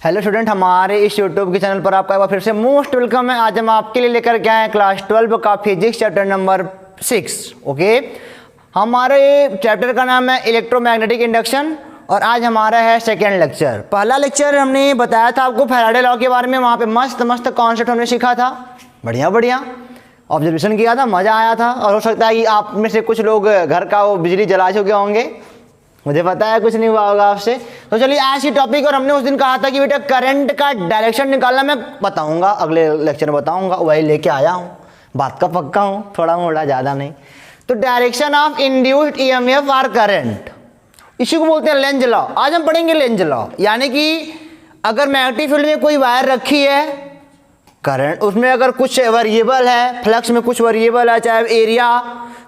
Hello student, हमारे इस YouTube के चैनल पर आपका एक बार फिर से मोस्ट वेलकम है। आज हम आपके लिए लेकर के आए हैं क्लास 12 का फिजिक्स चैप्टर नंबर 6। ओके, हमारे चैप्टर का नाम है इलेक्ट्रोमैग्नेटिक इंडक्शन और आज हमारा है सेकेंड लेक्चर। पहला लेक्चर हमने बताया था आपको फैराडे लॉ के बारे में, वहाँ पे मस्त कॉन्सेप्ट हमने सीखा था, बढ़िया ऑब्जर्वेशन किया था, मज़ा आया था। और हो सकता है कि आप में से कुछ लोग घर का वो बिजली जला चुके होंगे, मुझे पता है कुछ नहीं हुआ होगा आपसे। तो चलिए आज की टॉपिक, और हमने उस दिन कहा था कि बेटा करंट का डायरेक्शन निकालना मैं बताऊंगा, अगले लेक्चर में बताऊंगा, वही लेके आया हूँ, बात का पक्का हूँ, थोड़ा मोड़ा ज़्यादा नहीं। तो direction of induced EMF or current, इसी को बोलते हैं लेंज लॉ। आज हम पढ़ेंगे लेंज लॉ, यानी कि अगर मैग्नेटिक फील्ड में कोई वायर रखी है, करंट उसमें अगर कुछ वेरिएबल है, फ्लक्स में कुछ वेरिएबल है, चाहे एरिया,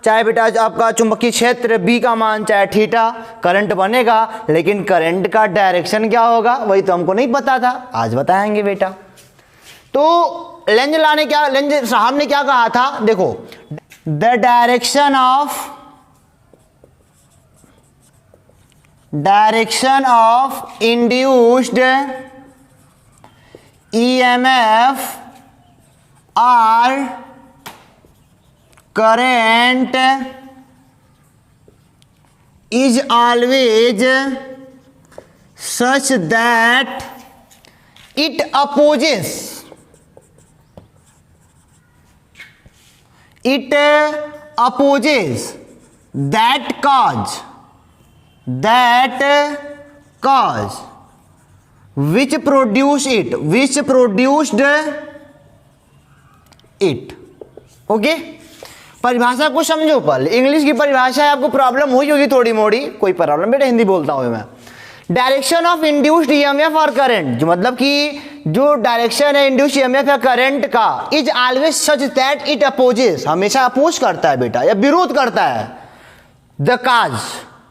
चाहे बेटा आपका चुंबकीय क्षेत्र बी का मान, चाहे थीटा, करंट बनेगा। लेकिन करंट का डायरेक्शन क्या होगा वही तो हमको नहीं पता था, आज बताएंगे बेटा। तो लेंज साहब ने क्या कहा था, देखो, the direction of induced EMF or current is always such that it opposes that cause which produced it। Okay, परिभाषा को समझो पहले। इंग्लिश की परिभाषा है, आपको प्रॉब्लम हुई होगी थोड़ी मोड़ी, कोई प्रॉब्लम बेटा, हिंदी बोलता हूँ मैं। डायरेक्शन ऑफ इंड्यूस्ड ईएमएफ और करंट, जो मतलब कि जो डायरेक्शन है इंड्यूस्ड ईएमएफ या करंट का, is always such that it opposes, हमेशा अपोज करता है बेटा, या विरोध करता है, द काज,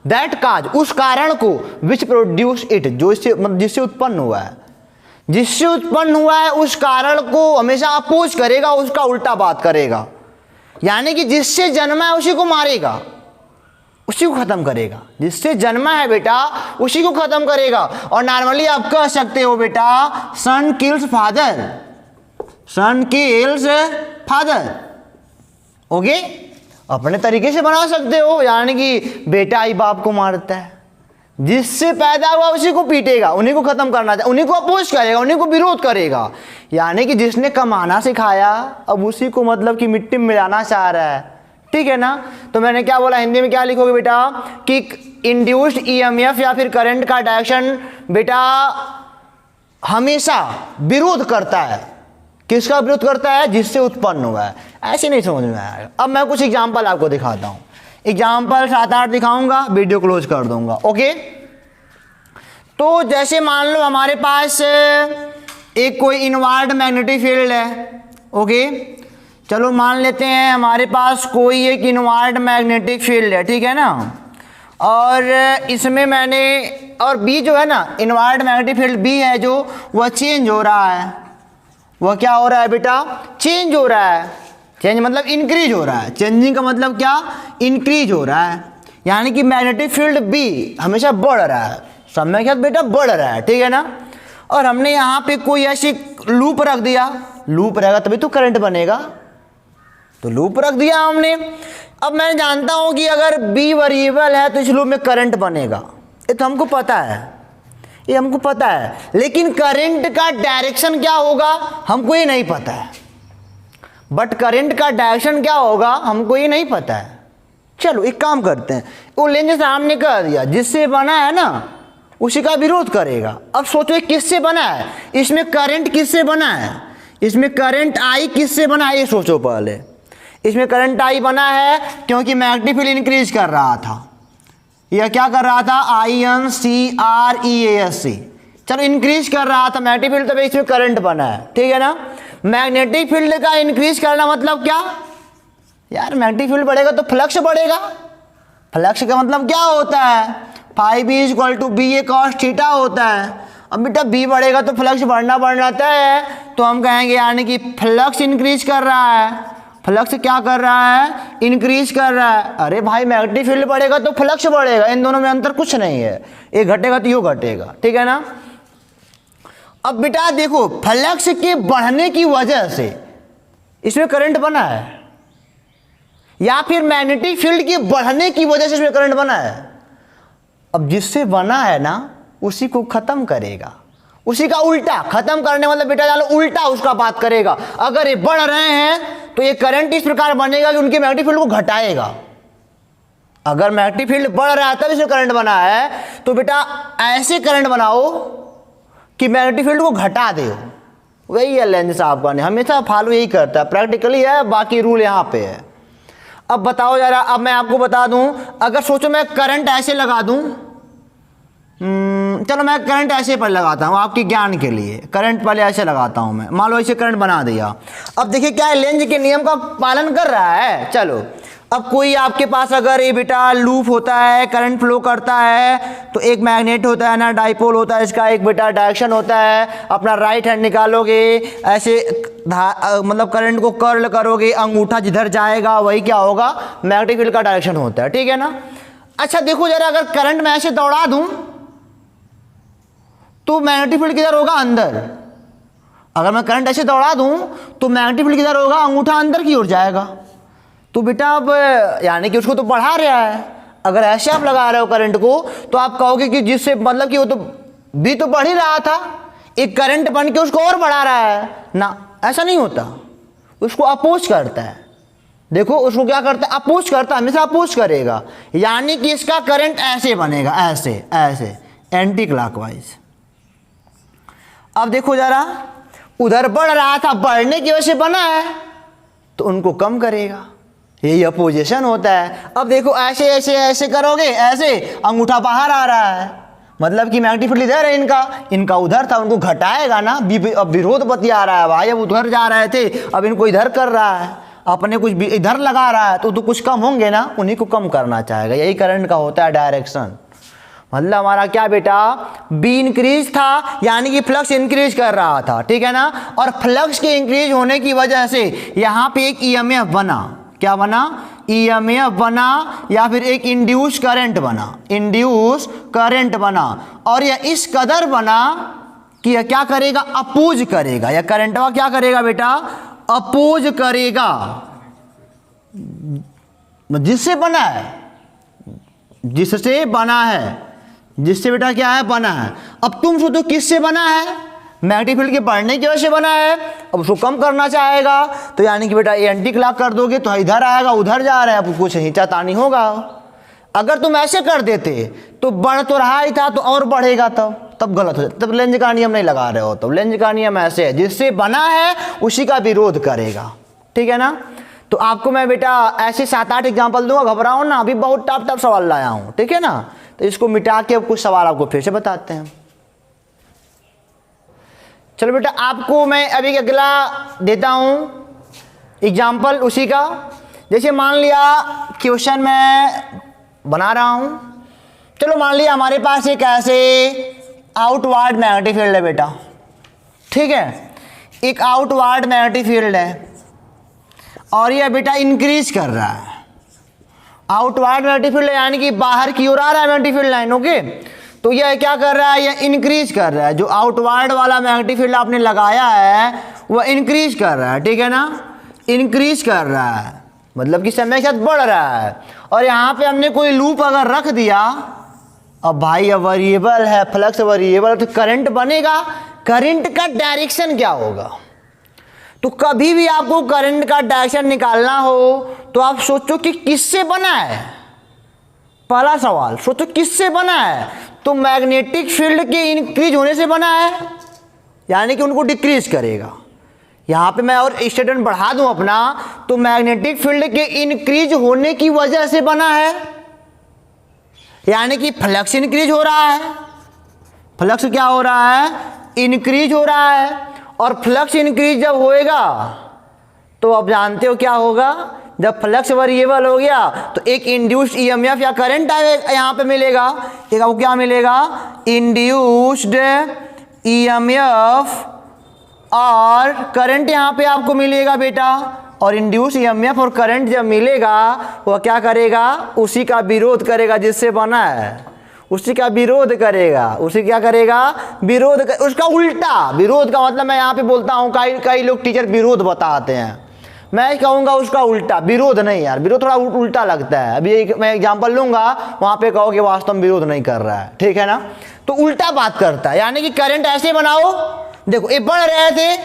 दैट काज, उस कारण को, विच प्रोड्यूस इट, जो इससे मतलब जिससे उत्पन्न हुआ है, उस कारण को हमेशा अपोज करेगा, उसका उल्टा बात करेगा। यानी कि जिससे जन्मा है उसी को मारेगा, उसी को खत्म करेगा। जिससे जन्मा है बेटा उसी को खत्म करेगा। और नॉर्मली आप कह सकते हो बेटा, सन किल्स फादर। ओके, अपने तरीके से बना सकते हो, यानी कि बेटा ही बाप को मारता है, जिससे पैदा हुआ उसी को पीटेगा, उन्हीं को खत्म करना चाहिए, उन्हीं को अपोज करेगा, उन्हीं को विरोध करेगा। यानी कि जिसने कमाना सिखाया अब उसी को मतलब कि मिट्टी में मिलाना चाह रहा है, ठीक है ना। तो मैंने क्या बोला, हिंदी में क्या लिखोगे बेटा कि इंड्यूस्ड ईएमएफ या फिर करंट का डायरेक्शन बेटा हमेशा विरोध करता है। किसका विरोध करता है? जिससे उत्पन्न हुआ है। ऐसे नहीं समझ में आएगा। अब मैं कुछ एग्जाम्पल आपको दिखाता हूँ, एग्जाम्पल 7-8 दिखाऊंगा, वीडियो क्लोज कर दूंगा। ओके, तो जैसे मान लो हमारे पास एक कोई इनवर्ड मैग्नेटिक फील्ड है। ओके, चलो मान लेते हैं हमारे पास कोई एक इनवर्ड मैग्नेटिक फील्ड है, ठीक है ना। और इसमें मैंने, और बी जो है ना, इनवर्ड मैग्नेटिक फील्ड बी है जो, वह चेंज हो रहा है। वह क्या हो रहा है बेटा? चेंज हो रहा है। चेंज मतलब इंक्रीज हो रहा है। चेंजिंग का मतलब क्या? इंक्रीज हो रहा है। यानी कि मैग्नेटिक फील्ड बी हमेशा बढ़ रहा है, समय के साथ बेटा बढ़ रहा है, ठीक है ना। और हमने यहाँ पे कोई ऐसी लूप रख दिया, लूप रहेगा तभी तो करंट बनेगा, तो लूप रख दिया हमने। अब मैं जानता हूँ कि अगर बी वेरिएबल है तो इस लूप में करंट बनेगा, ये तो हमको पता है, ये हमको पता है। लेकिन करंट का डायरेक्शन क्या होगा हमको ये नहीं पता है। बट करंट का डायरेक्शन क्या होगा हमको ये नहीं पता है। चलो एक काम करते हैं, वो लेंज साहब ने कह दिया जिससे बना है ना उसी का विरोध करेगा। अब सोचो किससे बना है, इसमें करंट किससे बना है, इसमें करंट आई किससे बना है, ये सोचो पहले। इसमें करंट आई बना है क्योंकि मैग्नेटिक फील्ड इंक्रीज कर रहा था। यह क्या कर रहा था? INCREASC, चलो इंक्रीज कर रहा था मैग्नेटिक फील्ड, तभी इसमें करंट बना है, ठीक है ना। मैग्नेटिक फील्ड का इंक्रीज करना मतलब क्या यार? मैग्नेटिक फील्ड बढ़ेगा तो फ्लक्स बढ़ेगा। फ्लक्स का मतलब क्या होता है? Five is equal to B A cos theta होता है। अब बेटा बी बढ़ेगा तो फ्लक्स बढ़ना है, तो हम कहेंगे यानी कि फ्लक्स इंक्रीज कर रहा है। फ्लक्स क्या कर रहा है? इंक्रीज कर रहा है। अरे भाई मैग्नेटिक फील्ड बढ़ेगा तो फ्लक्स बढ़ेगा, इन दोनों में अंतर कुछ नहीं है, ये घटेगा तो यो घटेगा, ठीक है ना। अब बेटा देखो, फ्लक्स के बढ़ने की वजह से इसमें करंट बना है, या फिर मैग्नेटिक फील्ड के बढ़ने की वजह से इसमें करंट बना है। अब जिससे बना है ना उसी को खत्म करेगा, उसी का उल्टा। खत्म करने मतलब बेटा जान लो उल्टा उसका बात करेगा। अगर ये बढ़ रहे हैं तो ये करंट इस प्रकार बनेगा कि उनके मैग्नेटिक फील्ड को घटाएगा। अगर मैग्नेटिक फील्ड बढ़ रहा है तब इसमें करंट बना है, तो बेटा ऐसे करंट बनाओ कि मैग्नेटिक फील्ड को घटा दे। वही है लेंज साहब का, हमेशा फॉलो यही करता है, प्रैक्टिकली है, बाकी रूल यहाँ पे है। अब बताओ जरा, अब मैं आपको बता दूं, अगर सोचो मैं करंट ऐसे लगा दूं, चलो मैं करंट ऐसे पर लगाता हूँ आपके ज्ञान के लिए। करंट पहले ऐसे लगाता हूँ मैं, मान लो ऐसे करंट बना दिया। अब देखिए क्या है, लेंज के नियम का पालन कर रहा है। चलो अब कोई आपके पास अगर ये बेटा लूप होता है, करंट फ्लो करता है, तो एक मैग्नेट होता है ना, डाइपोल होता है, इसका एक बेटा डायरेक्शन होता है। अपना राइट हैंड निकालोगे, ऐसे मतलब करंट को कर्ल करोगे, अंगूठा जिधर जाएगा वही क्या होगा, मैग्नेटिक फील्ड का डायरेक्शन होता है, ठीक है ना। अच्छा देखो जरा, अगर करंट मैं ऐसे दौड़ा दूं तो मैग्नेटिक फील्ड किधर होगा, अंदर। अगर मैं करंट ऐसे दौड़ा दूं तो मैग्नेटिक फील्ड किधर होगा, अंगूठा अंदर की ओर जाएगा। तो बेटा अब यानी कि उसको तो बढ़ा रहा है। अगर ऐसे आप लगा रहे हो करंट को तो आप कहोगे कि जिससे मतलब कि वो तो भी तो बढ़ ही रहा था, एक करंट बन के उसको और बढ़ा रहा है ना, ऐसा नहीं होता, उसको अपोज करता है। देखो उसको क्या करता है, अपोज करता है, हमेशा अपोज करेगा। यानी कि इसका करंट ऐसे बनेगा, ऐसे ऐसे एंटी क्लॉकवाइज। अब देखो जरा, उधर बढ़ रहा था, बढ़ने की वजह से बना है तो उनको कम करेगा, यही अपोजिशन होता है। अब देखो ऐसे ऐसे ऐसे करोगे, ऐसे अंगूठा बाहर आ रहा है, मतलब कि मैग्नेटिक फील्ड इधर है, इनका उधर था, उनको घटाएगा ना। अब विरोध बतिया रहा है भाई, अब उधर जा रहे थे अब इनको इधर कर रहा है, अपने कुछ इधर लगा रहा है तो कुछ कम होंगे ना, उन्हीं को कम करना चाहेगा। यही करंट का होता है डायरेक्शन। मतलब हमारा क्या बेटा, बी इंक्रीज था यानी कि फ्लक्स इंक्रीज कर रहा था, ठीक है ना। और फ्लक्स के इंक्रीज होने की वजह से यहाँ पे एक ईएमएफ बना, क्या बना, ईएमएफ बना, या फिर एक इंड्यूस करंट बना, इंड्यूस करंट बना। और यह इस कदर बना कि यह क्या करेगा, अपोज करेगा। यह करंटवा क्या करेगा बेटा, अपोज करेगा, जिससे बना है, जिससे बना है, जिससे बेटा क्या है, बना है। अब तुम सोचो किससे बना है, मैग्नेटिक फील्ड के बढ़ने की वजह से बना है। अब उसको कम करना चाहेगा तो यानी कि बेटा एंटी क्लॉक कर दोगे तो इधर आएगा, उधर जा रहा है, अब कुछ हिंचातानी होगा। अगर तुम ऐसे कर देते तो बढ़ तो रहा ही था तो और बढ़ेगा, तब गलत हो जाता, तब लेंज का नियम नहीं लगा रहे हो। तब लेंज का नियम ऐसे है, जिससे बना है उसी का विरोध करेगा, ठीक है ना। तो आपको मैं बेटा ऐसे 7-8 एग्जाम्पल दूंगा, घबराओ ना, अभी बहुत टफ सवाल लाया हूँ, ठीक है ना। तो इसको मिटा के अब कुछ सवाल आपको फिर से बताते हैं। चलो बेटा आपको मैं अभी अगला देता हूँ एग्जाम्पल उसी का। जैसे मान लिया क्वेश्चन मैं बना रहा हूँ, चलो मान लिया हमारे पास एक ऐसे आउटवर्ड मैग्नेटिक फील्ड है बेटा, ठीक है, एक आउटवर्ड मैग्नेटिक फील्ड है और यह बेटा इंक्रीज कर रहा है। आउटवर्ड मैग्नेटिक फील्ड यानी कि बाहर की ओर आ रहा है मैग्नेटिक फील्ड लाइन, ओके। तो यह क्या कर रहा है, यह इंक्रीज कर रहा है। जो आउटवर्ड वाला मैग्नेटिक फील्ड आपने लगाया है वह इंक्रीज कर रहा है, ठीक है ना, इंक्रीज कर रहा है, मतलब कि समय के साथ बढ़ रहा है। और यहाँ पे हमने कोई लूप अगर रख दिया, अब भाई अब वेरिएबल है, फ्लक्स वेरिएबल, तो करंट बनेगा। करंट का डायरेक्शन क्या होगा, तो कभी भी आपको करंट का डायरेक्शन निकालना हो तो आप सोचो कि किससे बना है। पहला सवाल सोचो किससे बना है, तो मैग्नेटिक फील्ड के इंक्रीज होने से बना है, यानी कि उनको डिक्रीज करेगा। यहां पे मैं और स्टेटमेंट बढ़ा दूं अपना, तो मैग्नेटिक फील्ड के इंक्रीज होने की वजह से बना है, यानी कि फ्लक्स इंक्रीज हो रहा है। फ्लक्स क्या हो रहा है, इंक्रीज हो रहा है। और फ्लक्स इंक्रीज जब होएगा तो आप जानते हो क्या होगा, जब फ्लक्स वेरिएबल हो गया तो एक इंड्यूस्ड ईएमएफ या करंट यहाँ पे मिलेगा। एक आपको क्या मिलेगा, इंड्यूस्ड ईएमएफ और करंट यहाँ पे आपको मिलेगा बेटा। और इंड्यूस्ड ईएमएफ और करंट जब मिलेगा वह क्या करेगा, उसी का विरोध करेगा जिससे बना है, उससे क्या विरोध करेगा, उसे क्या करेगा, उसका उल्टा। विरोध का मतलब मैं यहाँ पे बोलता हूँ, कई लोग टीचर विरोध बताते हैं, मैं कहूँगा उसका उल्टा। विरोध नहीं यार, विरोध थोड़ा उल्टा लगता है। अभी एक मैं एग्जांपल लूँगा, वहाँ पे कहो कि वास्तव में विरोध नहीं कर रहा है, ठीक है ना, तो उल्टा बात करता है। यानी कि करंट ऐसे बनाओ, देखो ये बढ़ रहे थे,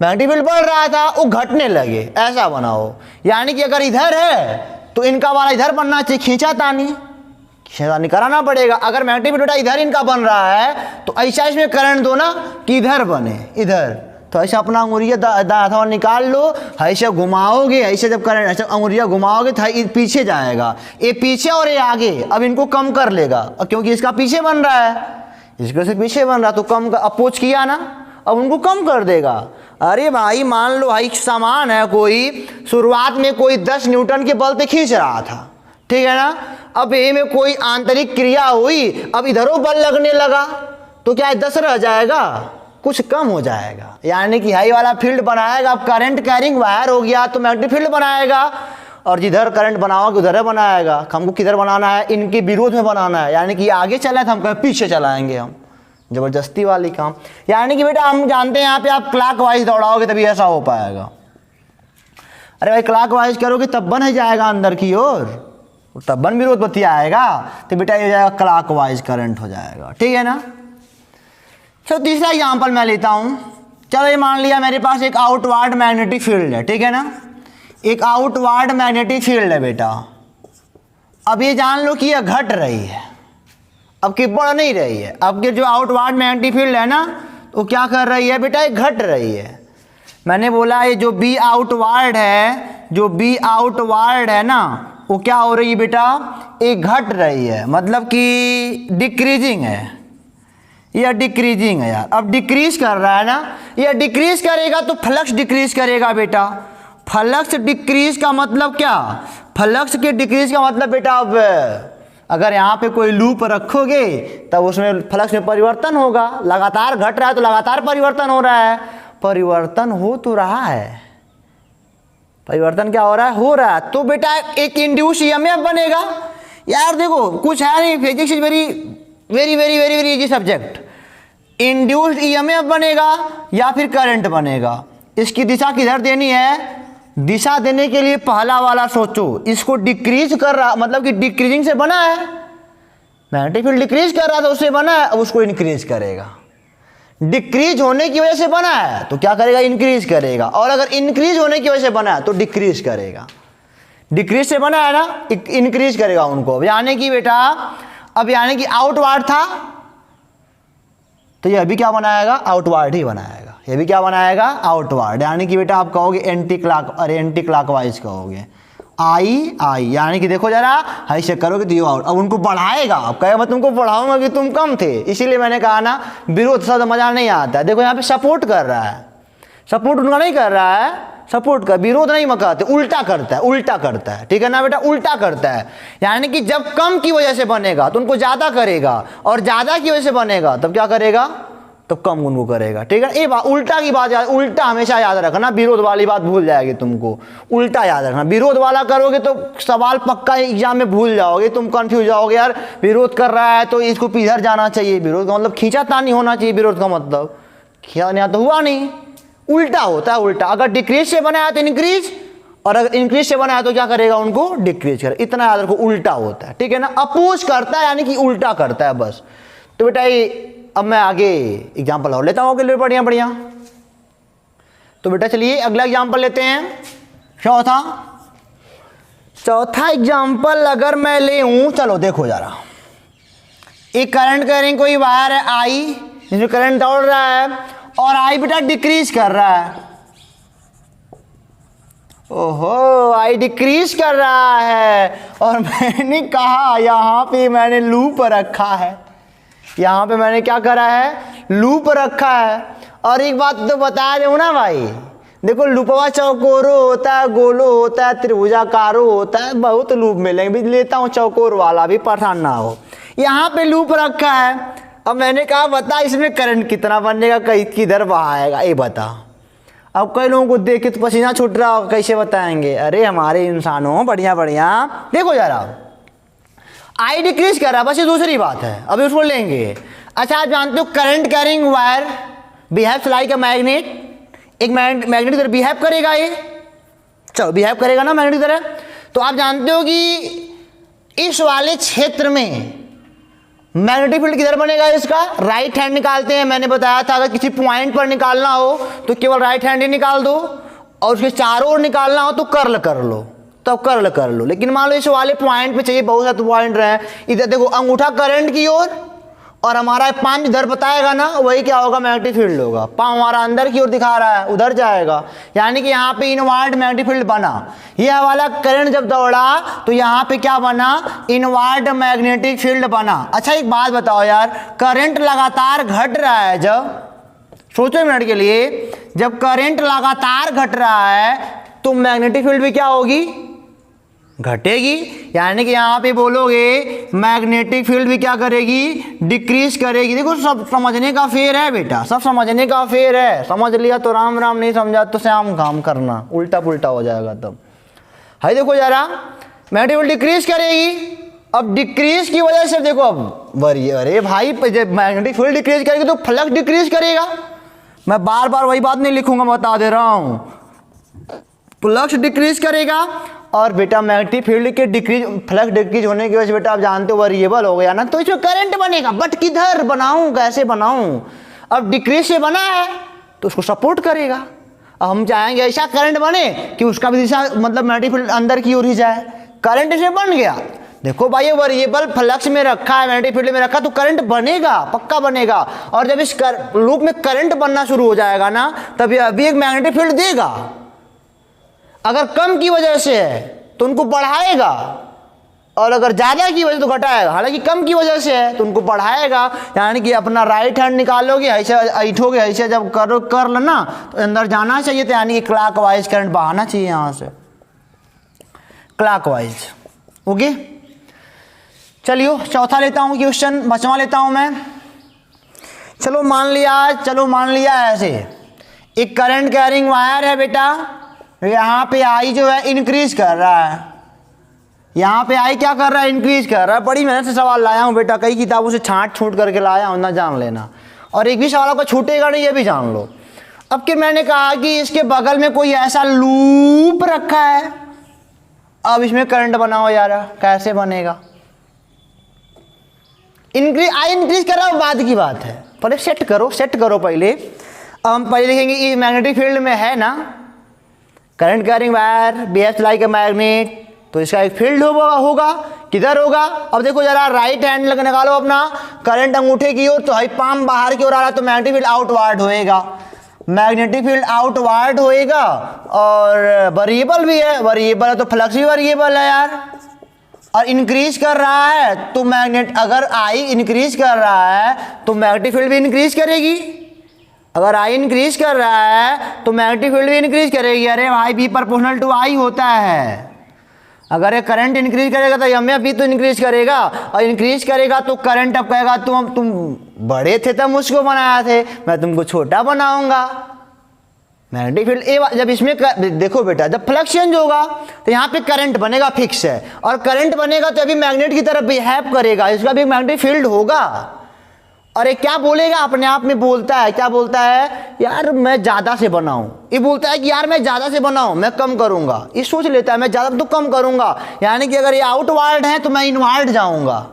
मैग्नेटिक फील्ड बढ़ रहा था, वो घटने लगे, ऐसा बनाओ। यानी कि अगर इधर है तो इनका वाला इधर बनना चाहिए, खींचातानी कराना पड़ेगा। अगर मैग्नेटिक फील्ड इधर इनका बन रहा है तो ऐसा इसमें करंट दो ना कि इधर बने, इधर। तो ऐसे अपना अंगुरिया दाया निकाल लो, ऐसे घुमाओगे, ऐसे जब करंट ऐसे अंगुरिया घुमाओगे तो पीछे जाएगा, ये पीछे और ये आगे। अब इनको कम कर लेगा, क्योंकि इसका पीछे बन रहा है, इसका से पीछे बन रहा, तो कम अपोज किया ना, अब उनको कम कर देगा। अरे भाई मान लो भाई सामान है कोई, शुरुआत में कोई 10 न्यूटन के बल पे खींच रहा था, ठीक है ना, अब ये में कोई आंतरिक क्रिया हुई, अब इधरों बल लगने लगा, तो क्या 10 रह जाएगा, कुछ कम हो जाएगा। यानी कि हाई वाला फील्ड बनाएगा, अब करंट कैरिंग वायर हो गया तो मैग्नेटिक फील्ड बनाएगा, और जिधर करंट बनाओगे उधर बनाएगा। हमको किधर बनाना है, इनके विरोध में बनाना है। यानी कि आगे चला था, हम कहीं पीछे चलाएंगे, हम जबरदस्ती वाली काम। यानी कि बेटा हम जानते हैं यहाँ पे आप क्लॉक वाइज दौड़ाओगे तभी ऐसा हो पाएगा। अरे भाई क्लॉक वाइज करोगे तब बन ही जाएगा अंदर की ओर, तब बन विरोध बत्ती आएगा, तो बेटा ये हो जाएगा क्लॉक वाइज करंट हो जाएगा, ठीक है ना। तो तीसरा एग्जाम्पल मैं लेता हूँ। चलो ये मान लिया मेरे पास एक आउटवर्ड मैग्नेटिक फील्ड है, ठीक है ना, एक आउटवर्ड मैग्नेटिक फील्ड है बेटा। अब ये जान लो कि ये घट रही है, अब कि बढ़ नहीं रही है। अब के जो आउटवर्ड मैग्नेटिक फील्ड है ना, तो क्या कर रही है बेटा, ये घट रही है। मैंने बोला ये जो बी आउटवर्ड है, जो बी आउटवर्ड है ना, वो क्या हो रही है बेटा, ये घट रही है, मतलब कि डिक्रीजिंग है, यह डिक्रीजिंग है यार। अब डिक्रीज कर रहा है ना, यह डिक्रीज करेगा तो फ्लक्स डिक्रीज करेगा बेटा। फ्लक्स डिक्रीज का मतलब क्या, फ्लक्स के डिक्रीज का मतलब बेटा, अब अगर यहाँ पे कोई लूप रखोगे तब उसमें फ्लक्स में परिवर्तन होगा। लगातार घट रहा है तो लगातार परिवर्तन हो रहा है, परिवर्तन हो तो रहा है, परिवर्तन क्या हो रहा है, हो रहा है। तो बेटा एक इंड्यूस ईएमएफ बनेगा यार। देखो कुछ है नहीं, physics is very very very very very easy subject. Induced EMF बनेगा या फिर करंट बनेगा। इसकी दिशा किधर देनी है, दिशा देने के लिए पहला वाला सोचो, इसको डिक्रीज कर रहा, मतलब कि डिक्रीजिंग से बना है, मैग्नेटिक फील्ड डिक्रीज कर रहा था उससे बना है, अब उसको इंक्रीज करेगा। डिक्रीज होने की वजह से बना है तो क्या करेगा, इंक्रीज करेगा। और अगर इंक्रीज होने की वजह से बना है तो डिक्रीज करेगा। डिक्रीज से बना है ना, इंक्रीज करेगा उनको। यानी कि बेटा अब यानी कि आउटवर्ड था तो यह भी क्या बनाएगा, आउटवर्ड ही बनाएगा। यह भी क्या बनाएगा, आउटवर्ड। यानी कि बेटा आप कहोगे एंटी क्लॉक, अरे एंटी क्लॉकवाइज कहोगे, आई आई। यानी कि देखो जरा ऐसे करोगे तो ये आउट, अब उनको बढ़ाएगा। अब कहेगा मैं तुमको बढ़ाऊंगा कि तुम कम थे, इसीलिए मैंने कहा ना विरोध शब्द मजा नहीं आता है। देखो यहाँ पे सपोर्ट कर रहा है, सपोर्ट उनका नहीं कर रहा है, सपोर्ट का विरोध नहीं मकाते, उल्टा करता है, उल्टा करता है, ठीक है ना बेटा, उल्टा करता है। यानी कि जब कम की वजह से बनेगा तो उनको ज्यादा करेगा, और ज्यादा की वजह से बनेगा तब क्या करेगा, तब कम उनको करेगा, ठीक है। ये बात उल्टा की बात याद, उल्टा हमेशा याद रखना, विरोध वाली बात भूल जाएगी तुमको, उल्टा याद रखना। विरोध वाला करोगे तो सवाल पक्का एग्जाम में भूल जाओगे, तुम कंफ्यूज जाओगे, यार विरोध कर रहा है तो इसको इधर जाना चाहिए। विरोध का मतलब खींचातानी होना चाहिए, विरोध का मतलब खींचा तो हुआ नहीं, उल्टा होता है, उल्टा। अगर डिक्रीज से बना है तो इंक्रीज, और अगर इंक्रीज से बना है तो क्या करेगा, उनको डिक्रीज करेगा। इतना याद रखो, उल्टा होता है, ठीक है ना। अपोज करता है यानी कि उल्टा करता है, बस। तो बेटा ये अब मैं आगे एग्जाम्पल और लेता हूँ के लिए, बढ़िया बढ़िया। तो बेटा चलिए अगला एग्जाम्पल लेते हैं, चौथा एग्जाम्पल अगर मैं ले हूँ, चलो देखो जरा, एक करंट कैरिंग कोई वायर है आई, जिसमें करंट दौड़ रहा है, और आई बेटा डिक्रीज कर रहा है। ओहो, आई डिक्रीज कर रहा है, और मैंने कहा यहाँ पे मैंने लूप रखा है, यहाँ पे मैंने क्या करा है, लूप रखा है। और एक बात तो बता दूं ना भाई, देखो लूपवा चौकोरो होता है, गोलो होता है, त्रिभुजाकारो होता है, बहुत लूप मिलेंगे। लेता हूँ चौकोर वाला भी, परेशान ना हो। यहाँ पे लूप रखा है, अब मैंने कहा बता इसमें करंट कितना बनेगा, कहीं किधर बहाएगा, ये बता। अब कई लोगों को देख के तो पसीना छूट रहा होगा, कैसे बताएंगे। अरे हमारे इंसानों बढ़िया बढ़िया देखो जरा, आई डिक्रीज कर रहा है, बस ये दूसरी बात है, अभी उसको लेंगे। अच्छा आप जानते हो current carrying wire behaves like a magnet, एक मैग्नेट की तरह बिहेव करेगा ये, चलो बिहेव करेगा ना मैग्नेट की तरह। तो आप जानते हो कि इस वाले क्षेत्र में मैग्नेटिक फील्ड किधर बनेगा इसका, राइट हैंड निकालते हैं, मैंने बताया था अगर किसी पॉइंट पर निकालना हो तो केवल राइट हैंड ही निकाल दो, और उसके चारों ओर निकालना हो तो कर्ल कर लो, तब कर्ल कर लो। लेकिन मान लो इस वाले पॉइंट पे चाहिए, बहुत सारे पॉइंट रहे, इधर देखो अंगूठा करंट की ओर और हमारा पाम इधर बताएगा ना, वही क्या होगा, मैग्नेटिक फील्ड होगा। पाम हमारा अंदर की ओर दिखा रहा है, उधर जाएगा, यानी कि यहाँ पे इनवर्ड मैग्नेटिक फील्ड बना। यह वाला करंट जब दौड़ा तो यहाँ पे क्या बना, इनवर्ड मैग्नेटिक फील्ड बना। अच्छा एक बात बताओ यार, करंट लगातार घट रहा है, जब सोचो मिनट के लिए, जब करंट लगातार घट रहा है तो मैग्नेटिक फील्ड भी क्या होगी, घटेगी। यानी कि यहाँ पे बोलोगे मैग्नेटिक फील्ड भी क्या करेगी, डिक्रीज करेगी। देखो सब समझने का फेर है बेटा, सब समझने का फेर है, समझ लिया तो राम राम, नहीं समझा तो श्याम काम करना, उल्टा पुल्टा हो जाएगा तब। है देखो जरा, मैग्नेटिक फील्ड डिक्रीज करेगी। अब डिक्रीज की वजह से देखो अब वरी, अरे भाई जब मैग्नेटिक फील्ड डिक्रीज करेगी तो फ्लक्स डिक्रीज करेगा। मैं बार बार वही बात नहीं लिखूंगा, बता दे रहा हूं, फ्लक्स डिक्रीज करेगा। और बेटा मैग्नेटिक फील्ड के डिक्रीज, फ्लक्स डिक्रीज होने की वजह से बेटा आप जानते हो वेरिएबल हो गया ना, तो इसमें करंट बनेगा, बट किधर बनाऊं, कैसे बनाऊं। अब डिक्रीज से बना है तो उसको सपोर्ट करेगा। अब हम चाहेंगे ऐसा करंट बने कि उसका भी दिशा मतलब मैग्नेटिक फील्ड अंदर की ओर ही जाए, करंट इसमें बन गया। देखो भाई ये वेरिएबल फ्लक्स में रखा है, मैग्नेटिक फील्ड में रखा, तो करंट बनेगा, पक्का बनेगा। और जब इस लूप में करंट बनना शुरू हो जाएगा ना, तब यह अभी एक मैग्नेटिक फील्ड देगा। अगर कम की वजह से है तो उनको बढ़ाएगा, और अगर ज़्यादा की वजह से तो घटाएगा। हालांकि कम की वजह से है तो उनको बढ़ाएगा। यानी कि अपना राइट हैंड निकालोगे, ऐसे ऐठोगे, ऐसे जब कर लेना तो अंदर जाना चाहिए, तो यानी कि क्लॉकवाइज करंट बहाना चाहिए यहाँ से, क्लॉकवाइज। ओके चलिए चौथा लेता हूँ क्वेश्चन, 5वां लेता हूँ मैं। चलो मान लिया ऐसे एक करंट कैरिंग वायर है बेटा, यहाँ पे आई जो है इंक्रीज कर रहा है, यहाँ पे आई क्या कर रहा है, इंक्रीज कर रहा है। बड़ी मेहनत से सवाल लाया हूँ बेटा, कई किताबों से छांट छूट करके लाया हूँ ना, जान लेना। और एक भी सवाल आपका छूटेगा नहीं, ये भी जान लो। अब कि मैंने कहा कि इसके बगल में कोई ऐसा लूप रखा है, अब इसमें करंट बनाओ यार, कैसे बनेगा। इंक्रीज कर रहा हूँ, बाद की बात है, पहले सेट करो पहले। अब हम पहले लिखेंगे ये मैग्नेटिक फील्ड में है ना, current carrying wire behaves like a magnet, तो इसका एक फील्ड होगा, किधर होगा। अब देखो जरा राइट हैंड लग निकालो अपना, करंट अंगूठे की ओर, तो हाई पाम बाहर की ओर आ रहा है, तो मैग्नेटिक फील्ड आउटवर्ड होएगा, मैग्नेटिक फील्ड आउटवर्ड होएगा। और वेरिएबल भी है, वेरिएबल है तो फ्लक्स भी वेरिएबल है यार। और इंक्रीज कर रहा है तो मैग्नेट, अगर आई इंक्रीज कर रहा है तो मैग्नेटिक फील्ड भी इंक्रीज करेगी। अगर आई इंक्रीज कर रहा है तो मैग्नेटिक फील्ड भी इंक्रीज करेगी। अरे भाई बी प्रोपोर्शनल टू आई होता है। अगर ये करंट इंक्रीज करेगा तो एम भी तो इंक्रीज करेगा, और इंक्रीज करेगा तो करंट अब कहेगा तुम बड़े थे तब मुझको बनाया थे, मैं तुमको छोटा बनाऊंगा। मैग्नेटिक फील्ड जब इसमें देखो बेटा, जब फ्लक्स चेंज होगा तो यहाँ पे करंट बनेगा, फिक्स है, और करंट बनेगा तो अभी मैग्नेट की तरफ बिहेव करेगा, इसका भी मैग्नेटिक फील्ड होगा। और ये क्या बोलेगा, अपने आप में बोलता है, क्या बोलता है, यार मैं ज़्यादा से बनाऊं। ये बोलता है कि यार मैं ज़्यादा से बनाऊं, मैं कम करूंगा। ये सोच लेता है मैं ज़्यादा तो कम करूंगा, यानी कि अगर ये आउटवर्ड है तो मैं इनवर्ड जाऊंगा।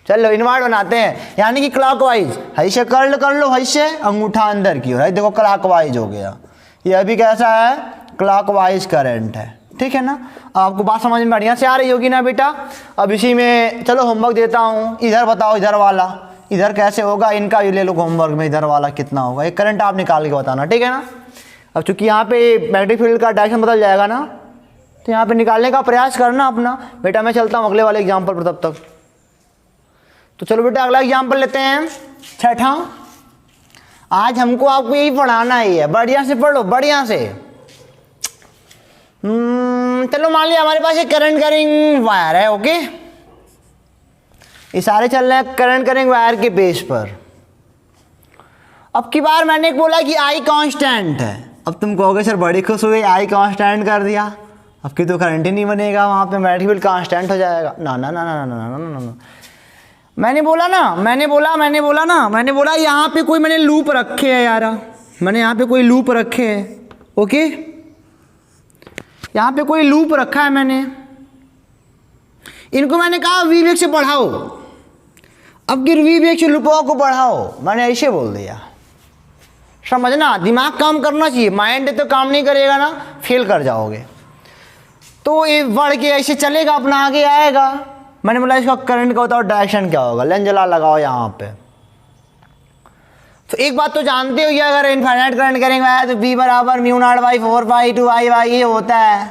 चलो इनवर्ड बनाते हैं, यानी कि क्लॉकवाइज, ऐसे कर्ल कर लो, ऐसे अंगूठा अंदर की ओर, देखो क्लॉकवाइज हो गया। ये अभी कैसा है, क्लॉकवाइज करंट है, ठीक है ना। आपको बात समझ में बढ़िया से आ रही होगी ना बेटा। अब इसी में चलो होमवर्क देता हूँ, इधर बताओ, इधर वाला इधर कैसे होगा, इनका भी ले लो होमवर्क में, इधर वाला कितना होगा, एक करंट आप निकाल के बताना, ठीक है ना। अब चूंकि यहाँ पे मैग्नेटिक फील्ड का डायरेक्शन बदल जाएगा ना, तो यहाँ पे निकालने का प्रयास करना अपना बेटा। मैं चलता हूँ अगले वाले एग्जाम्पल पर तब तक। तो चलो बेटा अगला एग्जाम्पल लेते हैं, 6ठा। आज हमको आपको यही पढ़ाना ही है, बढ़िया से पढ़ो, बढ़िया से। चलो मान लिया हमारे पास एक करंट कैरिंग वायर है, ओके। ये सारे चल रहे हैं करंट कैरिंग वायर के बेस पर। अब की बार मैंने बोला कि आई कांस्टेंट है। अब तुम कहोगे सर बड़ी खुश हुई, आई कांस्टेंट कर दिया, आपकी तो करंट ही नहीं बनेगा वहाँ पे, मैग्नेटिक फील्ड कांस्टेंट हो जाएगा। ना ना ना ना ना ना ना ना ना, मैंने बोला यहाँ पे कोई मैंने लूप रखे है यार, मैंने यहाँ पे कोई लूप रखे है। ओके, यहाँ पे कोई लूप रखा है मैंने, इनको मैंने कहा वी वेग से बढ़ाओ, अब गिर वी वेग से लूपों को बढ़ाओ, मैंने ऐसे बोल दिया। समझना, दिमाग काम करना चाहिए, माइंड तो काम नहीं करेगा ना, फेल कर जाओगे। तो ये बढ़ के ऐसे चलेगा, अपना आगे आएगा। मैंने बोला इसका करंट का बताओ डायरेक्शन क्या होगा, लेंस जला लगाओ यहाँ पे। तो एक बात तो जानते हो कि अगर इनफाइनाइट करंट करेंगे तो B बराबर म्यू नॉट बाई 4π/2I ये होता है,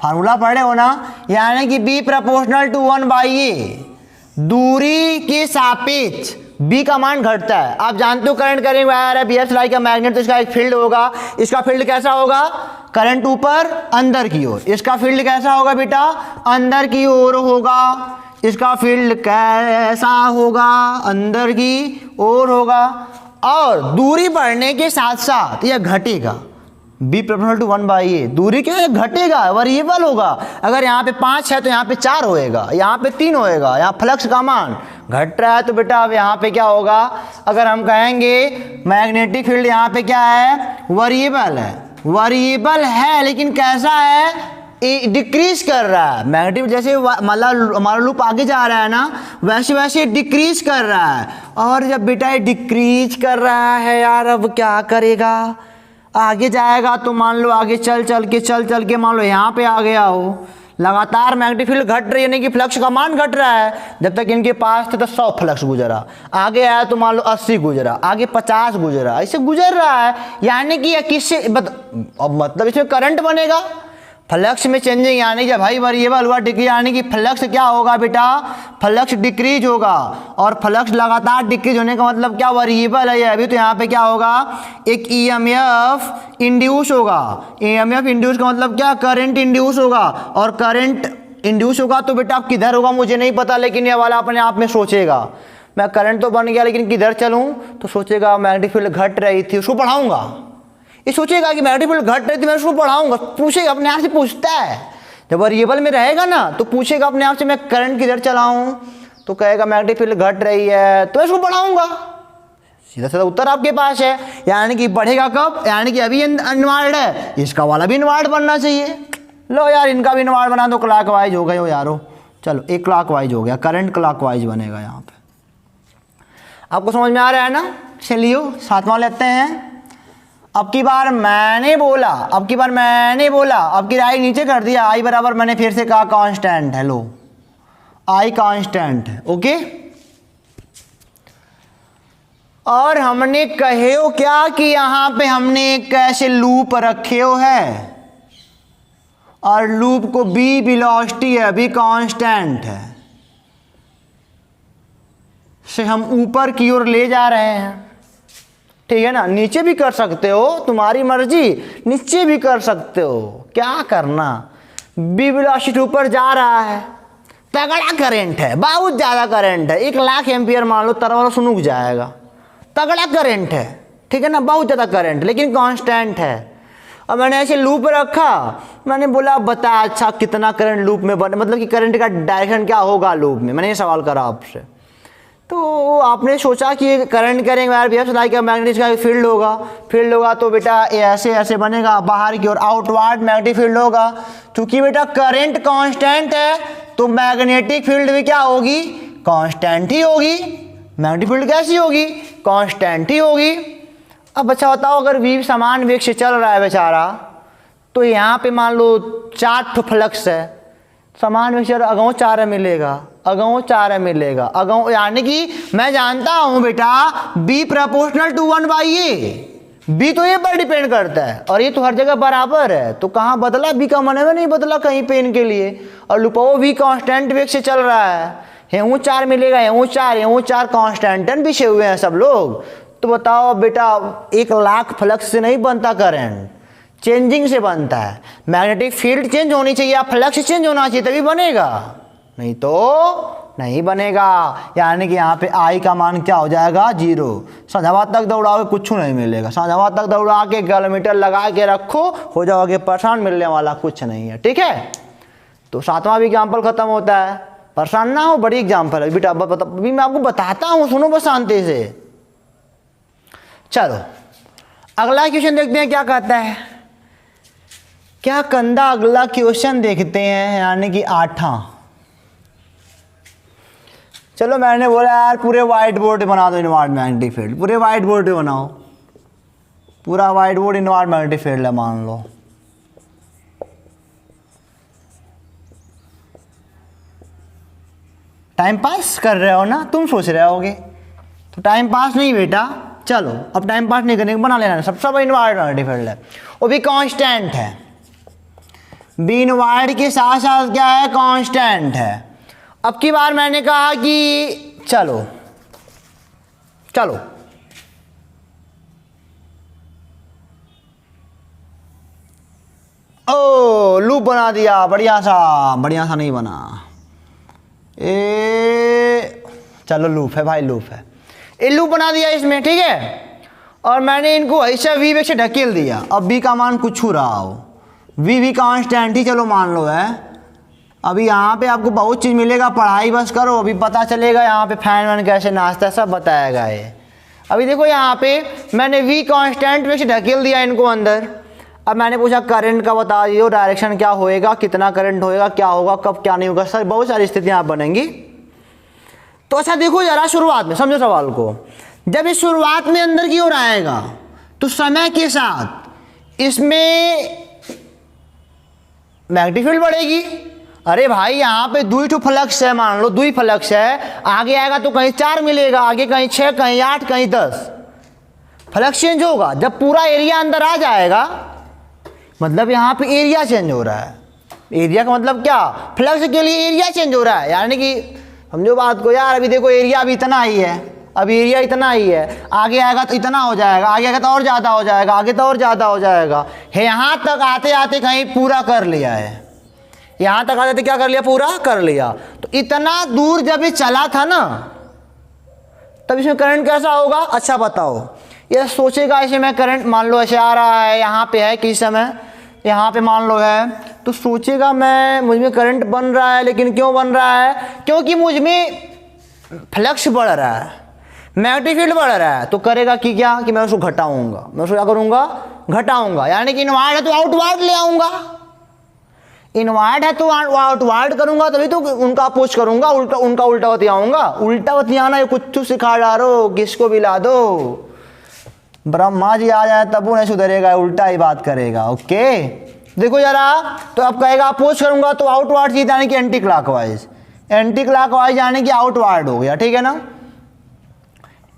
फार्मूला पढ़े हो ना, यानी कि B प्रोपोर्शनल टू 1/A, दूरी के सापेक्ष B का मान घटता है। आप जानते हो करंट करेंगे वायर है, BF लाइक का मैग्नेट, तो इसका एक फील्ड होगा, इसका फील्ड कैसा होगा, करंट ऊपर अंदर की ओर, इसका फील्ड कैसा होगा बेटा, अंदर की ओर होगा, इसका फील्ड कैसा होगा, अंदर की ओर होगा, और दूरी बढ़ने के साथ साथ यह घटेगा। B प्रोपोर्शनल टू 1/A, दूरी क्या है, घटेगा, वेरिएबल होगा। अगर यहाँ पे 5 है तो यहाँ पे 4 होएगा, यहाँ पे 3 होएगा, यहाँ फ्लक्स का मान घट रहा है तो बेटा अब यहाँ पे क्या होगा, अगर हम कहेंगे मैग्नेटिक फील्ड यहाँ पे क्या है, वेरिएबल है, वेरिएबल है लेकिन कैसा है, डिक्रीज कर रहा है। मैग्नेटिक जैसे हमारा लूप आगे जा रहा है ना, वैसे वैसे डिक्रीज कर रहा है। और जब बेटा ये डिक्रीज कर रहा है यार, अब क्या करेगा, आगे जाएगा तो मान लो आगे चल चल के मान लो यहाँ पे आ गया हो, लगातार मैग्नेटिक फील्ड घट रही है, यानी कि फ्लक्स का मान घट रहा है। जब तक इनके पास थे तो 100 फ्लक्स गुजरा, आगे आया तो मान लो 80 गुजरा, आगे 50 गुजरा, ऐसे गुजर रहा है। यानी कि किससे मतलब इसमें करंट बनेगा, फ्लक्स में चेंजिंग, यानी जब भाई वेरिएबल हुआ डिक्रीज, यानी कि फ्लक्स क्या होगा बेटा, फ्लक्स डिक्रीज होगा। और फ्लक्स लगातार डिक्रीज होने का मतलब क्या, वेरिएबल है ये अभी, तो यहाँ पे क्या होगा, एक EMF इंड्यूस होगा। EMF इंड्यूस का मतलब क्या, करंट इंड्यूस होगा। और करंट इंड्यूस होगा तो बेटा आप किधर होगा मुझे नहीं पता, लेकिन ये वाला अपने आप में सोचेगा, मैं करंट तो बन गया लेकिन किधर चलूँ, तो सोचेगा मैग्नेटिक फील्ड घट रही थी, उसको बढ़ाऊंगा। ये सोचेगा कि मैग्नेटिक फील्ड घट रही थी, मैं उसको बढ़ाऊंगा, पूछेगा, अपने आप से पूछता है। जब वेरिएबल में रहेगा ना तो पूछेगा अपने आप से मैं करंट किधर चलाऊं, तो कहेगा मैग्नेटिक फील्ड घट रही है तो मैं उसको बढ़ाऊंगा। सीधा सीधा उत्तर आपके पास है। यानी कि बढ़ेगा कब, यानी कि अभी इनवर्ड है, इसका वाला भी इनवर्ड बनना चाहिए। लो यार इनका भी इनवर्ड बना दो, क्लॉकवाइज हो गए हो यारो। चलो एक क्लॉकवाइज हो गया, करंट क्लॉकवाइज बनेगा यहाँ पे। आपको समझ में आ रहा है ना, चलिए सातवां लेते हैं। अब की बार मैंने बोला, अब की राय नीचे कर दिया, आई बराबर मैंने फिर से कहा कांस्टेंट है, लो आई कांस्टेंट है। ओके, और हमने कहे हो क्या कि यहां पे हमने एक ऐसे लूप रखे हो है, और लूप को बी वेलोसिटी है, बी कांस्टेंट है, से हम ऊपर की ओर ले जा रहे हैं, ठीक है ना। नीचे भी कर सकते हो, तुम्हारी मर्जी, नीचे भी कर सकते हो, क्या करना। बी वेलोसिटी ऊपर जा रहा है, तगड़ा करंट है, बहुत ज़्यादा करंट है, 1,00,000 एम्पियर मान लो, तरवारा सुनुक जाएगा, तगड़ा करंट है, ठीक है ना, बहुत ज़्यादा करंट, लेकिन कांस्टेंट है। और मैंने ऐसे लूप रखा, मैंने बोला बता अच्छा कितना करंट लूप में बने, मतलब कि करंट का डायरेक्शन क्या होगा लूप में, मैंने ये सवाल करा आपसे। तो आपने सोचा कि करंट करेंगे यार, BF लाइक मैग्नेटिक का फील्ड होगा तो बेटा ऐसे ऐसे बनेगा, बाहर की ओर आउटवर्ड मैग्नेटिक फील्ड होगा। क्योंकि बेटा करंट कांस्टेंट है तो मैग्नेटिक फील्ड भी क्या होगी, कांस्टेंट ही होगी। मैग्नेटिक फील्ड कैसी होगी, कांस्टेंट ही होगी। अब अच्छा बताओ, अगर V समान वेग से चल रहा है बेचारा, तो यहाँ पे मान लो 4 फ्लक्स है, समान वेग से अगाऊ 4 मिलेगा, अगाऊ, यानी कि मैं जानता हूं बेटा B proportional to 1/A, B तो ये पर डिपेंड करता है, और ये तो हर जगह बराबर है, तो कहाँ बदला, B का मन में नहीं बदला कहीं पे इनके लिए। और लुपाओ V कांस्टेंट वेग से चल रहा है, यहाँ 4 मिलेगा, यहाँ 4 कांस्टेंटन बिछे हुए हैं सब लोग। तो बताओ बेटा 1,00,000 फ्लक्स से नहीं बनता करंट, चेंजिंग से बनता है। मैग्नेटिक फील्ड चेंज होनी चाहिए, या फ्लक्स चेंज होना चाहिए तभी बनेगा, नहीं तो नहीं बनेगा, यानी कि यहाँ पे आई का मान क्या हो जाएगा 0। साझाबाद तक दौड़ाओगे कुछ नहीं मिलेगा, साझाबाद तक दौड़ा के किलोमीटर लगा के रखो, हो जाओगे परेशान, मिलने वाला कुछ नहीं है। ठीक है, तो 7वां भी एग्जाम्पल खत्म होता है। परेशान ना हो, बड़ी एग्जाम्पल है बेटा, अभी मैं आपको बताता हूँ, सुनो बस शांति से। चलो अगला क्वेश्चन देखते हैं क्या कहता है। क्या कंधा अगला क्वेश्चन देखते हैं, यानी कि 8वां। चलो मैंने बोला यार पूरे व्हाइट बोर्ड बना दो इनवर्ड मैग्नेटिक फील्ड, पूरे व्हाइट बोर्ड पे बनाओ, पूरा white board inward magnetic field है मान लो। टाइम पास कर रहे हो ना, तुम सोच रहे होगे, तो टाइम पास नहीं बेटा, चलो अब टाइम पास नहीं करने बना लेना, सब इनवर्ड मैग्नेटिक फील्ड है, वो भी कांस्टेंट है, बी इनवर्ड के साथ साथ क्या है कांस्टेंट है। अब की बार मैंने कहा कि चलो चलो ओ लूप बना दिया, बढ़िया सा नहीं बना, चलो लूप है भाई, लूप है, ये लूप बना दिया इसमें। ठीक है, और मैंने इनको ऐसा वी वेग से ढकेल दिया। अब बी का मान कुछ रहा हो, वी भी कांस्टेंट ही चलो मान लो है। अभी यहाँ पे आपको बहुत चीज़ मिलेगा, पढ़ाई बस करो, अभी पता चलेगा यहाँ पे फैन वैन कैसे नाचता है, सब बताएगा ये। अभी देखो यहाँ पे मैंने वी कांस्टेंट में से ढकेल दिया इनको अंदर। अब मैंने पूछा करंट का बता दियो, डायरेक्शन क्या होएगा, कितना करंट होएगा, क्या होगा, कब क्या नहीं होगा, सर बहुत सारी स्थितियाँ आप बनेंगी। तो अच्छा देखो जरा शुरुआत में समझो सवाल को, जब इस शुरुआत में अंदर की ओर आएगा तो समय के साथ इसमें मैग्नेटिक फील्ड बढ़ेगी। अरे भाई यहाँ पे 2 फ्लक्स है, मान लो 2 फ्लक्स है, आगे आएगा तो कहीं 4 मिलेगा, आगे कहीं 6, कहीं 8, कहीं 10, फ्लक्स चेंज होगा। जब पूरा एरिया अंदर आ जाएगा मतलब यहाँ पे एरिया चेंज हो रहा है। एरिया का मतलब क्या, फ्लक्स के लिए एरिया चेंज हो रहा है, यानी कि समझो बात को यार। अभी देखो एरिया अभी इतना ही है, अभी एरिया इतना ही है, आगे आएगा तो इतना हो जाएगा, आगे आएगा तो और ज़्यादा हो जाएगा, आगे तो और ज़्यादा हो जाएगा। है यहाँ तक आते आते कहीं पूरा कर लिया है, यहाँ तक आते क्या कर लिया, पूरा कर लिया। तो इतना दूर जब ये चला था ना, तब इसमें करंट कैसा होगा, अच्छा बताओ। ये सोचेगा ऐसे में करंट मान लो ऐसे आ रहा है, यहाँ पे है किस समय, यहाँ पे मान लो है, तो सोचेगा मैं मुझ में करंट बन रहा है, लेकिन क्यों बन रहा है, क्योंकि मुझ में फ्लक्स बढ़ रहा है, मैग्नेटिक फील्ड बढ़ रहा है। तो करेगा कि क्या, कि मैं उसको घटाऊंगा, मैं उसको क्या करूंगा, घटाऊंगा, यानी कि इनवर्ड है तो आउटवर्ड ले आऊंगा, इनवर्ड है तो आउटवर्ड करूंगा, तभी तो उनका अपोज करूंगा, उनका उल्टा बतियाऊंगा। उल्टा बतियाना ये कुछ सिखा डालो, किसको भी ला दो, ब्रह्मा जी आ जाए तब वो नहीं सुधरेगा, उल्टा ही बात करेगा। ओके देखो जरा, तो अब कहेगा अपोज करूंगा तो आउटवर्ड चीज यानी कि एंटी क्लॉकवाइज, एंटी क्लॉकवाइज यानी कि आउटवर्ड हो गया। ठीक है ना,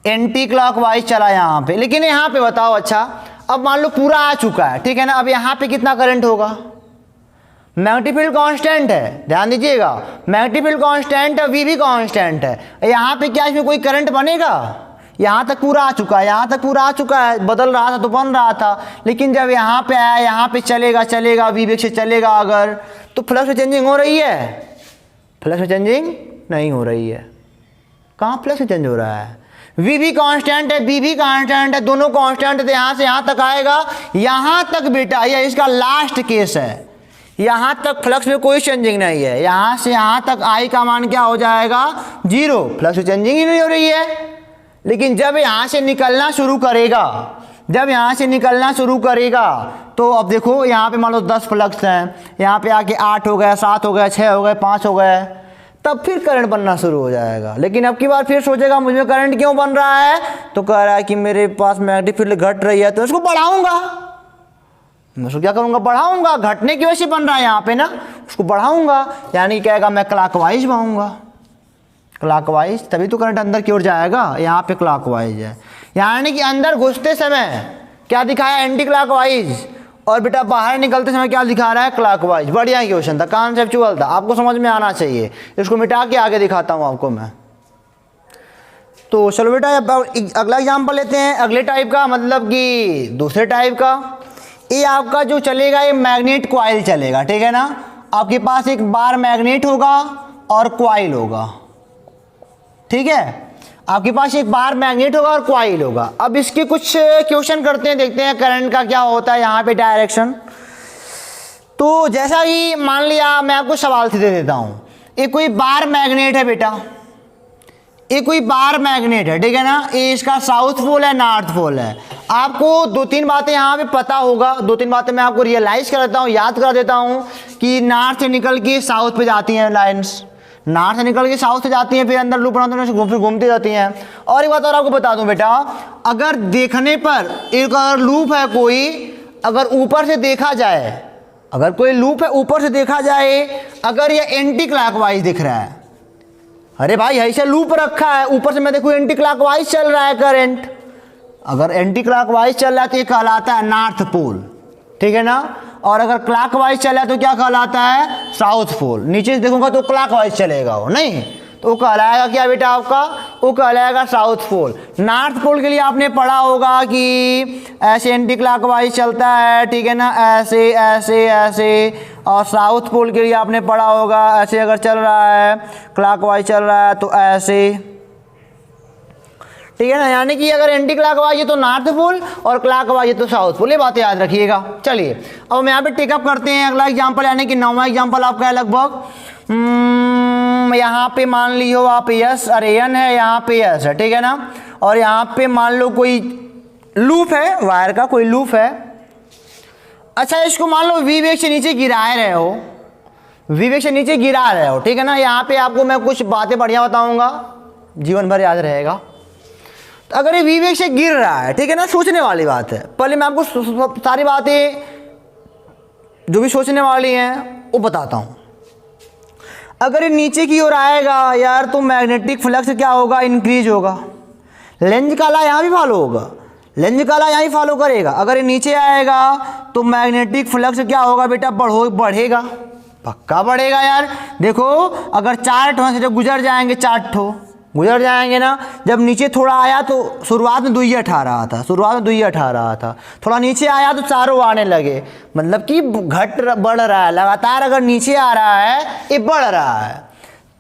एंटी क्लॉकवाइज चला यहाँ पे। लेकिन यहाँ पे बताओ, अच्छा अब मान लो पूरा आ चुका है, ठीक है ना, अब यहाँ पे कितना करंट होगा, मैग्नेटिक फील्ड कांस्टेंट है, ध्यान दीजिएगा, मैग्नेटिक फील्ड कांस्टेंट है, वी भी कांस्टेंट है। यहाँ पे क्या इसमें कोई करंट बनेगा, यहाँ तक पूरा आ चुका है, यहाँ तक पूरा आ चुका है, बदल रहा था तो बन रहा था। लेकिन जब यहाँ पे आया, यहाँ पे चलेगा वी वेग से चलेगा अगर, तो फ्लक्स में चेंजिंग हो रही है, फ्लक्स में चेंजिंग नहीं हो रही है। कहाँ फ्लक्स में चेंज हो रहा है, वी भी कांस्टेंट है, बी भी कांस्टेंट है, दोनों कांस्टेंट है, यहाँ से यहाँ तक आएगा, यहाँ तक बेटा ये इसका लास्ट केस है, यहाँ तक फ्लक्स में कोई चेंजिंग नहीं है, यहाँ से यहाँ तक आई का मान क्या हो जाएगा 0, फ्लक्स में चेंजिंग ही नहीं हो रही है। लेकिन जब यहाँ से निकलना शुरू करेगा, जब यहाँ से निकलना शुरू करेगा, तो अब देखो यहाँ पे मान लो 10 फ्लक्स हैं, यहाँ पे आके 8 हो गए, 7 हो गए, 6 हो गए, 5 हो गए, तब फिर करंट बनना शुरू हो जाएगा। लेकिन अब की बार फिर सोचेगा मुझ में करंट क्यों बन रहा है, तो कह रहा है कि मेरे पास मैग्नेटिक फील्ड घट रही है, तो इसको बढ़ाऊंगा, मैं उसको क्या करूंगा, बढ़ाऊंगा, घटने की वजह से बन रहा है यहाँ पे ना, उसको बढ़ाऊंगा, यानी कहेगा मैं क्लॉकवाइज बढ़ाऊंगा, क्लॉकवाइज, तभी तो करंट अंदर की ओर जाएगा। यहाँ पे क्लॉकवाइज है, यानी कि अंदर घुसते समय क्या दिखाया, एंटी क्लॉकवाइज, और बेटा बाहर निकलते समय क्या दिखा रहा है, क्लॉकवाइज। बढ़िया क्वेश्चन था, कॉन्सेप्चुअल था, आपको समझ में आना चाहिए। इसको मिटा के आगे दिखाता हूँ आपको मैं। तो चलो बेटा अगला एग्जाम्पल लेते हैं, अगले टाइप का, मतलब कि दूसरे टाइप का। ये आपका जो चलेगा ये मैग्नेट क्वाइल चलेगा, ठीक है ना। आपके पास एक बार मैग्नेट होगा और क्वाइल होगा, ठीक है। आपके पास एक बार मैग्नेट होगा और कॉइल होगा। अब इसके कुछ क्वेश्चन करते हैं, देखते हैं करंट का क्या होता है यहाँ पे डायरेक्शन। तो जैसा ही मान लिया, मैं आपको सवाल से दे देता हूँ, एक कोई बार मैग्नेट है बेटा, एक कोई बार मैग्नेट है, ठीक है ना। ये इसका साउथ पोल है, नॉर्थ पोल है। आपको दो तीन बातें यहाँ पे पता होगा, दो तीन बातें मैं आपको रियलाइज कर देता हूँ, याद कर देता हूँ कि नॉर्थ से निकल के साउथ पे जाती हैं लाइंस, नॉर्थ से निकल के साउथ से जाती हैं, फिर अंदर लूप बनाते हैं, फिर घूमती जाती हैं। और एक बात और आपको बता दूं बेटा, अगर देखने पर एक अगर लूप है कोई, अगर ऊपर से देखा जाए, अगर कोई लूप है ऊपर से देखा जाए, अगर ये एंटी क्लॉकवाइज दिख रहा है, अरे भाई ऐसे लूप रखा है ऊपर से मैं देखूँ एंटी क्लॉकवाइज चल रहा है करंट, अगर एंटी क्लॉकवाइज चल रहा है तो ये कहलाता है नॉर्थ पोल, ठीक है ना। और अगर क्लॉकवाइज चला है तो क्या कहलाता है, साउथ पोल। नीचे से देखूंगा तो क्लॉकवाइज चलेगा वो, नहीं तो वो कहलाएगा क्या बेटा आपका, वो कहलाएगा साउथ पोल। नॉर्थ पोल के लिए आपने पढ़ा होगा कि ऐसे एंटी क्लॉकवाइज चलता है, ठीक है ना, ऐसे ऐसे ऐसे। और साउथ पोल के लिए आपने पढ़ा होगा ऐसे अगर चल रहा है, क्लॉकवाइज चल रहा है तो ऐसे, ठीक है ना। यानी कि अगर एंटी क्लॉकवाइज है तो नॉर्थ पोल और क्लॉकवाइज है तो साउथ पोल, ये बात याद रखिएगा। चलिए अब हम यहाँ पे टेकअप करते हैं अगला एग्जांपल, यानी कि 9वां एग्जांपल आपका है लगभग। यहाँ पे मान लियो आप यस, अरे एन है, यहाँ पे यस है, ठीक है ना। और यहाँ पे मान लो कोई लूप है, वायर का कोई लूप है। अच्छा इसको मान लो वी वेग से नीचे गिरा रहे हो, वी वेग से नीचे गिरा रहे हो, ठीक है ना। यहाँ पे आपको मैं कुछ बातें बढ़िया बताऊंगा, जीवन भर याद रहेगा। तो अगर ये वी वेग से गिर रहा है, ठीक है ना, सोचने वाली बात है। पहले मैं आपको सारी बातें जो भी सोचने वाली हैं वो बताता हूँ। अगर ये नीचे की ओर आएगा यार तो मैग्नेटिक फ्लक्स क्या होगा, इंक्रीज होगा। लेंज का लॉ यहाँ भी फॉलो होगा, लेंज का लॉ यहाँ ही फॉलो करेगा। अगर ये नीचे आएगा तो मैग्नेटिक फ्लक्स क्या होगा बेटा, बढ़ेगा, पक्का बढ़ेगा यार। देखो अगर 4 ठो से जब गुजर जाएंगे, 4 ठो गुजर जाएंगे ना, जब नीचे थोड़ा आया तो शुरुआत में 2 ही 18 था, शुरुआत में 2 ही 18 था, थोड़ा नीचे आया तो 4 आने लगे, मतलब कि बढ़ रहा है लगातार। अगर नीचे आ रहा है ये बढ़ रहा है,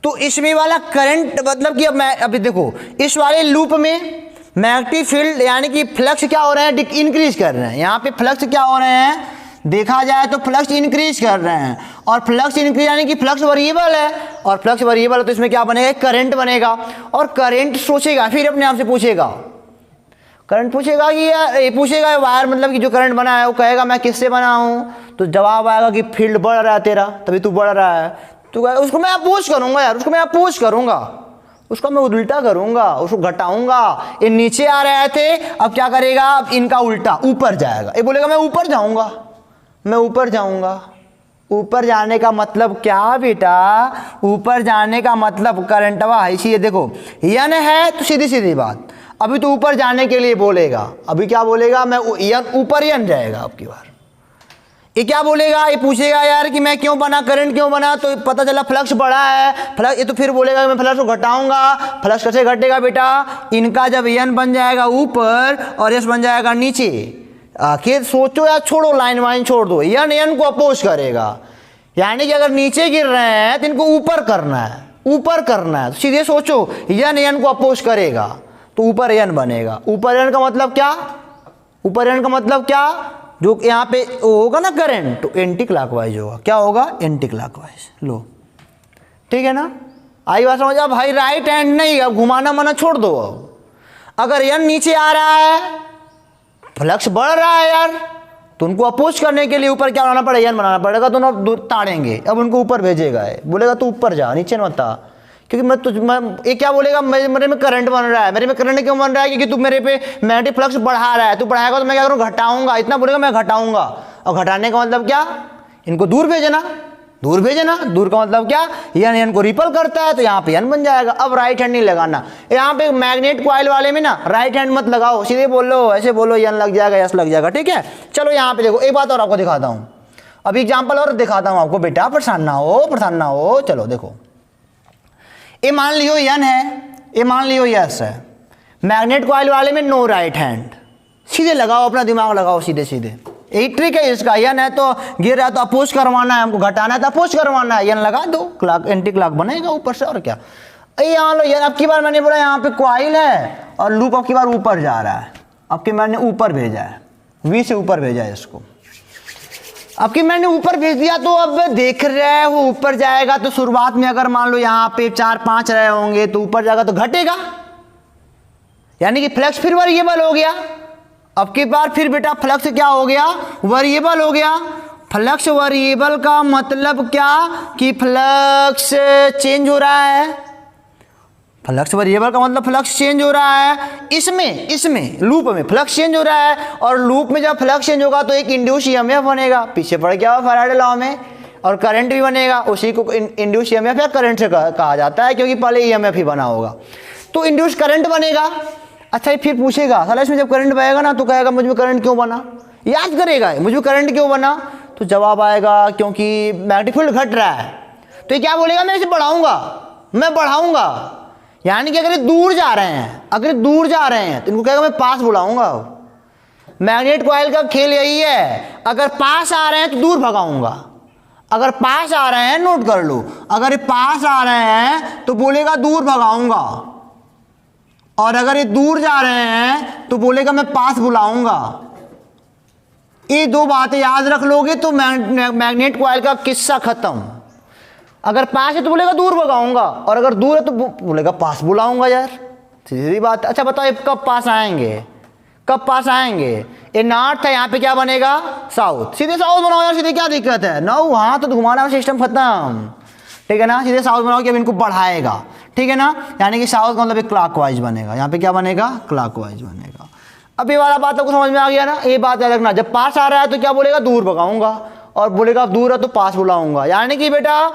तो इसमें वाला करंट मतलब कि अब मैं अभी देखो इस वाले लूप में मैग्नेटिक फील्ड यानी कि फ्लक्स क्या हो रहे हैं, इंक्रीज कर रहे हैं। यहाँ पे फ्लक्स क्या हो रहे हैं, देखा जाए तो फ्लक्स इंक्रीज कर रहे हैं। और फ्लक्स इंक्रीज यानी कि फ्लक्स वेरिएबल है, और फ्लक्स वेरिएबल है तो इसमें क्या बनेगा, करंट बनेगा। और करंट सोचेगा, फिर अपने आप से पूछेगा, करंट पूछेगा कि ये पूछेगा वायर मतलब कि जो करंट बना है वो कहेगा मैं किससे बना हूँ, तो जवाब आएगा कि फील्ड बढ़ रहा है तेरा, तभी तू बढ़ रहा है। तो उसको मैं अपोज करूँगा यार, उसको मैं अपोज करूँगा, उसको मैं उल्टा करूँगा, उसको घटाऊँगा। ये नीचे आ रहे थे, अब क्या करेगा, अब इनका उल्टा ऊपर जाएगा। ये बोलेगा मैं ऊपर जाऊँगा, मैं ऊपर जाऊँगा। ऊपर जाने का मतलब क्या बेटा, ऊपर जाने का मतलब करंटवा है इसी, देखो यन है तो सीधी सीधी बात, अभी तो ऊपर जाने के लिए बोलेगा, अभी क्या बोलेगा, मैं यन ऊपर यन जाएगा। अब की बार ये क्या बोलेगा, ये पूछेगा यार कि मैं क्यों बना, करंट क्यों बना, तो पता चला फ्लक्स बढ़ा है, फ्लक्स, ये तो फिर बोलेगा मैं फ्लक्स को घटाऊंगा। फ्लक्स कैसे घटेगा बेटा, इनका जब यन बन जाएगा ऊपर और यस बन जाएगा नीचे। आखिर सोचो या छोड़ो, लाइन वाइन छोड़ दो, यन यन को अपोज करेगा। यानी कि अगर नीचे गिर रहे हैं तो इनको ऊपर करना है, ऊपर करना है, तो सीधे सोचो यन यन को अपोज करेगा तो ऊपर यन बनेगा। ऊपर यन का मतलब क्या, ऊपर यन का मतलब क्या, जो यहाँ पे होगा ना करंट तो एंटी क्लॉकवाइज होगा। क्या होगा, एंटी क्लॉकवाइज। लो ठीक है ना, आई बात समझ। अब भाई राइट हैंड नहीं, अब घुमाना मना छोड़ दो। अब अगर यन नीचे आ रहा है, फ्लक्स बढ़ रहा है यार, तो उनको अपोज करने के लिए ऊपर क्या बनाना पड़ेगा, यन बनाना पड़ेगा। तो ना ताड़ेंगे, अब उनको ऊपर भेजेगा, बोलेगा तू ऊपर जा, नीचे मत आ, क्योंकि मैं ये क्या बोलेगा, मेरे में करंट बन रहा है। मेरे में करंट क्यों बन रहा है, क्योंकि तू मेरे पे मैग्नेटिक फ्लक्स बढ़ा रहा है, तू बढ़ाएगा तो मैं क्या करूँ, घटाऊंगा। इतना बोलेगा मैं घटाऊंगा। और घटाने का मतलब क्या, इनको दूर भेजना, दूर भेजना। दूर का मतलब क्या, यन यन को रिपल करता है तो यहाँ पे यन बन जाएगा। अब राइट हैंड नहीं लगाना, यहाँ पे मैग्नेट कॉइल वाले में ना राइट हैंड मत लगाओ, सीधे बोलो, ऐसे बोलो यन लग जाएगा, यस लग जाएगा, ठीक है। चलो यहाँ पे देखो एक बात और आपको दिखाता हूँ, अभी एग्जाम्पल और दिखाता हूँ आपको बेटा, परेशान ना हो, परेशान ना हो। चलो देखो, ये मान लियो यन है, ये मान लियो यस है। मैग्नेट कॉइल वाले में नो राइट हैंड, सीधे लगाओ, अपना दिमाग लगाओ, सीधे सीधे, यही ट्रिक है इसका। यन है तो गिर रहा है तो अपोज करवाना है, हमको घटाना है तो अपोज करवाना है, यन लगा दो, क्लॉक एंटी क्लॉक बनेगा ऊपर से, और क्या। ये मान लो यार, अब की बार मैंने बोला यहाँ पे कॉइल है और लूप अब की बार ऊपर जा रहा है, अब की मैंने ऊपर भेजा है, वी से ऊपर भेजा है इसको, अब कि मैंने ऊपर भेज दिया तो अब देख रहे हैं वो ऊपर जाएगा, तो शुरुआत में अगर मान लो यहाँ पे 4-5 रहे होंगे तो ऊपर जाएगा तो घटेगा, यानी कि फ्लक्स फिर वेरिएबल हो गया। अब की बार फिर बेटा फ्लक्स क्या हो गया, वेरिएबल हो गया। फ्लक्स वेरिएबल का मतलब क्या कि फ्लक्स चेंज हो रहा है, फ्लक्स वेरिएबल का मतलब फ्लक्स चेंज हो रहा है। इसमें लूप में फ्लक्स चेंज हो रहा है, और लूप में जब फ्लक्स चेंज होगा तो एक इंड्यूस ईएमएफ बनेगा, पीछे पड़ गया फैराडे लॉ में, और करंट भी बनेगा, उसी को इंड्यूस ईएमएफ या करंट से कहा जाता है, क्योंकि पहले ईएमएफ ही बना होगा, तो इंड्यूस करंट बनेगा। अच्छा फिर पूछेगा साला इसमें जब करंट बहेगा ना तो कहेगा मुझ में करंट क्यों बना, याद करेगा मुझ में करंट क्यों बना, तो जवाब आएगा क्योंकि मैग्नेटिक फील्ड घट रहा है। तो ये क्या बोलेगा, मैं इसे बढ़ाऊंगा, यानी कि अगर ये दूर जा रहे हैं, तो इनको कहेगा मैं पास बुलाऊंगा। मैग्नेट कॉइल का खेल यही है, अगर पास आ रहे हैं तो दूर भगाऊंगा, अगर पास आ रहे हैं, नोट कर लो, अगर ये पास आ रहे हैं तो बोलेगा दूर भगाऊंगा, और अगर ये दूर जा रहे हैं तो बोलेगा मैं पास बुलाऊंगा। ये दो बातें याद रख लोगे तो मैग्नेट कॉइल का किस्सा खत्म। अगर पास है तो बोलेगा दूर भगाऊंगा, और अगर दूर है तो बोलेगा पास बुलाऊंगा। यार सीधी बात। अच्छा बताओ कब पास आएंगे, ये नॉर्थ है, यहाँ पे क्या बनेगा, साउथ, सीधे साउथ बनाओ यार, सीधे क्या दिक्कत है, नो हाँ तो घुमाना सिस्टम खत्म, ठीक है ना, सीधे साउथ बनाओ कि अब इनको बढ़ाएगा, ठीक है ना, यानी कि साउथ का मतलब एक क्लॉकवाइज बनेगा, यहाँ पे क्या बनेगा, क्लॉकवाइज बनेगा। अब ये वाला बात आपको समझ में आ गया ना, ये बात याद रखना, जब पास आ रहा है तो क्या बोलेगा, दूर भगाऊंगा, और बोलेगा दूर है तो पास बुलाऊंगा। यानी कि बेटा